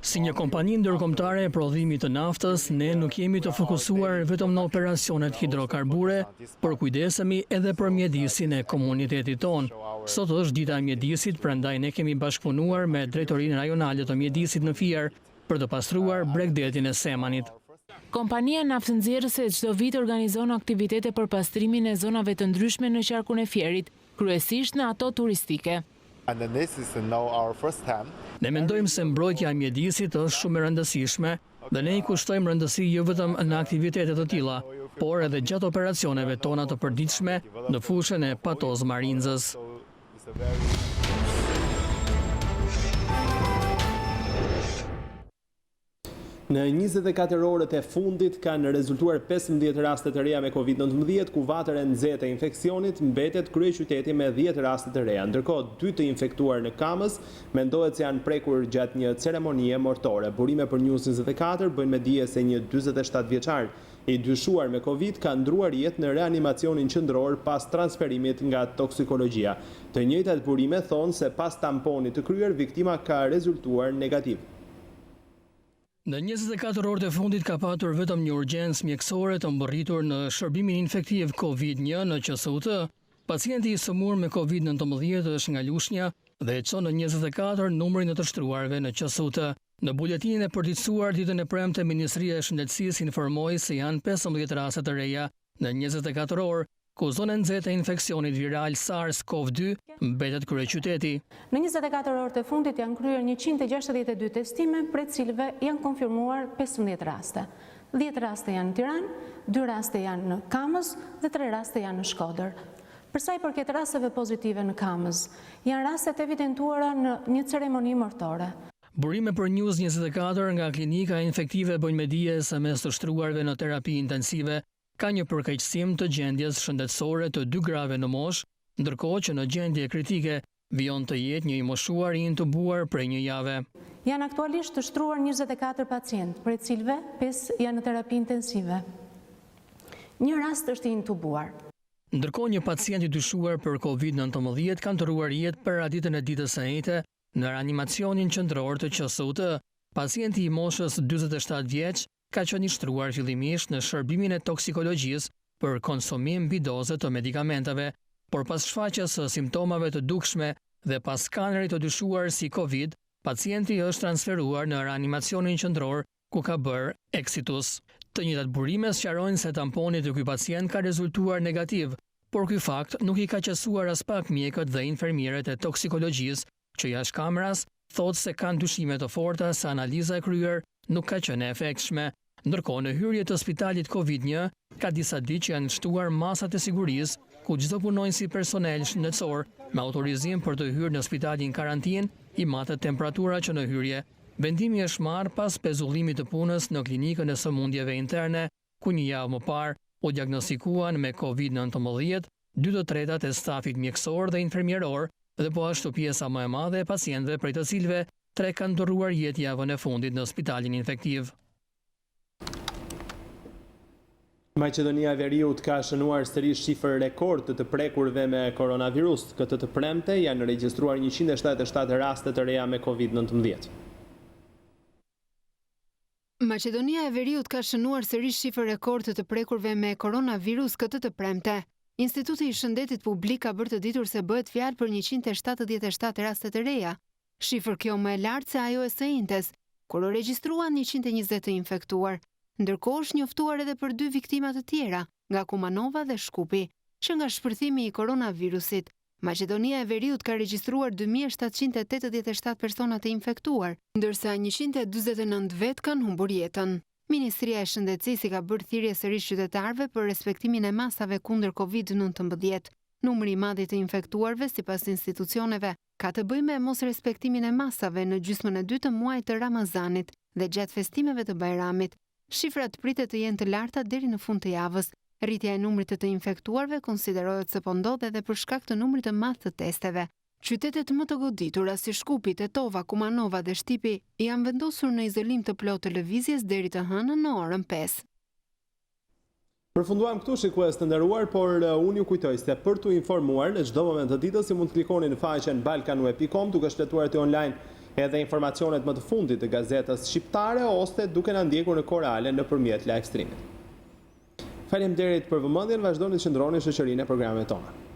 Si një kompani ndërkombëtare e prodhimit të naftës, ne nuk jemi të fokusuar vetëm në operacionet hidrokarbure, por kujdesemi edhe për mjedisin e komunitetit tonë. Sot është dita e mjedisit, prandaj ne kemi bashkëpunuar me Drejtorinë Rajonale të Mjedisit në Fier për të pastruar bregdetin e Semanit. Kompania naftënxjerrëse çdo vit organizon aktivitete për pastrimin e zonave të ndryshme në qarkun e Fierit, kryesisht në ato turistike. Ne mendojmë se mbrojtja e mjedisit është shumë e rëndësishme dhe ne i kushtojmë rëndësi jo vetëm në aktivitetet të tilla, por edhe gjatë operacioneve tona të përditshme në fushën e Patoz Marinzës. Në 24 orët e fundit kanë rezultuar 15 raste të reja me Covid-19, ku vatër e nxehtë e infeksionit mbetet kryeqyteti me 10 raste të reja. Ndërkohë, 2 të infektuar në Kamës mendohet se janë prekur gjatë një ceremonie mortore. Burime për News24 bëjnë me dije se një 47 vjeçar i dyshuar me Covid ka ndruar jetë në reanimacionin qendror pas transferimit nga toksikologjia. Të njëjtat burime thonë se pas tamponit të kryer, viktima ka rezultuar negativ. Në 24 orët e fundit ka patur vetëm një urgjencë mjekësore të mbërritur në shërbimin infektiv COVID-1 në QSUT. Pacienti i sëmur me COVID-19 është nga Lushnja dhe e çon në 24 numrin e të shtruarve në QSUT. Në buletinin e përditësuar ditën e premte, Ministria e Shëndetësisë informoi se janë 15 raste të reja në 24 orë, ku zonë nxehtë e infeksionit viral SARS-CoV-2 mbetet kryeqyteti. Në 24 orë të fundit janë kryer 162 testime, prej cilëve janë konfirmuar 15 raste. 10 raste janë në Tiranë, 2 raste janë në Kamës dhe 3 raste janë në Shkodër. Për sa i përket rasteve pozitive në Kamës, janë rastet evidentuara në një ceremoni mortore. Burime për News24 nga klinika infektive bëjnë me dije se mes të shtruarve në terapi intensive ka një përkeqësim të gjendjes shëndetësore të 2 grave në moshë, ndërkohë që në gjendje kritike vijon të jetë një i moshuar i intubuar prej një jave. Janë aktualisht të shtruar 24 pacientë, prej cilëve 5 janë në terapi intensive. Një rast është i intubuar. Ndërkohë një pacient i dyshuar për COVID-19 ka ndëruar jetë për ditën e ditës së njëjtë Në reanimacionin qendror të QSU-të, pacienti i moshës 47 vjeç ka qenë i shtruar fillimisht në shërbimin e toksikologjisë për konsumim mbi dozë të medikamenteve, por pas shfaqjes së simptomave të dukshme dhe pas skanerit të dyshuar si Covid, pacienti është transferuar në reanimacionin qendror ku ka bërë eksitus. Të njëjtat burime sqarojnë se tamponi të ky pacient ka rezultuar negativ, por ky fakt nuk i ka qetësuar as pak mjekët dhe infermierët e toksikologjisë që jashtë kameras thotë se kanë dyshime të forta se analiza e kryer nuk ka qenë e efektshme. Ndërkohë në hyrje të spitalit Covid-1 ka disa ditë që janë shtuar masat e sigurisë ku çdo punonjës personel shëndetësor me autorizim për të hyrë në spitalin karantinë i matet temperatura që në hyrje. Vendimi është marrë pas pezullimit të punës në klinikën e sëmundjeve interne, ku një javë më parë u diagnostikuan me COVID-19 2/3 e stafit mjekësor dhe infermieror dhe po ashtu pjesa më e madhe e pacientëve prej të cilëve 3 kanë ndërruar jetë javën e fundit në spitalin infektiv. Maqedonia e Veriut ka shënuar sërish shifër rekord të prekurve me koronavirus. Këtë të premte janë regjistruar 177 raste të reja me COVID-19. Maqedonia e Veriut ka shënuar sërish shifër rekord të prekurve me koronavirus këtë të premte. Instituti i Shëndetit Publik ka bërë të ditur se bëhet fjalë për 177 raste të reja. Shifër kjo më e lartë se ajo e së njëjtës, kur u regjistruan 120 të infektuar. Ndërkohë është njoftuar edhe për 2 viktima të tjera, nga Kumanova dhe Shkupi, që nga shpërthimi i koronavirusit. Maqedonia e Veriut ka regjistruar 2787 persona të infektuar, ndërsa 149 vet kanë humbur jetën. Ministria e Shëndetësisë ka bërë thirrje sërish qytetarëve për respektimin e masave kundër COVID-19. Numri i madh të infektuarve sipas institucioneve ka të bëjë me mos respektimin e masave në gjysmën e dytë të muajit të Ramazanit dhe gjatë festimeve të Bajramit. Shifrat pritet të jenë të larta deri në fund të javës. Rritja e numrit të infektuarve konsiderohet se po ndodh edhe për shkak të numrit të madh të testeve. Qytetet më të goditura si Shkupi, Tetova, Kumanova dhe Shtipi janë vendosur në izolim të plotë të lëvizjes deri të hënën në orën 5. Përfunduam këtu shikues të nderuar, por unë ju kujtoj se për t'u informuar në çdo moment të ditës mund të klikoni në faqen balkanu.com duke shfletuar te online edhe informacionet më të fundit të gazetës shqiptare ose duke na ndjekur në kohë reale nëpërmjet live streamit. Faleminderit për vëmendjen, vazhdoni të qëndroni në shoqërinë e programeve tona.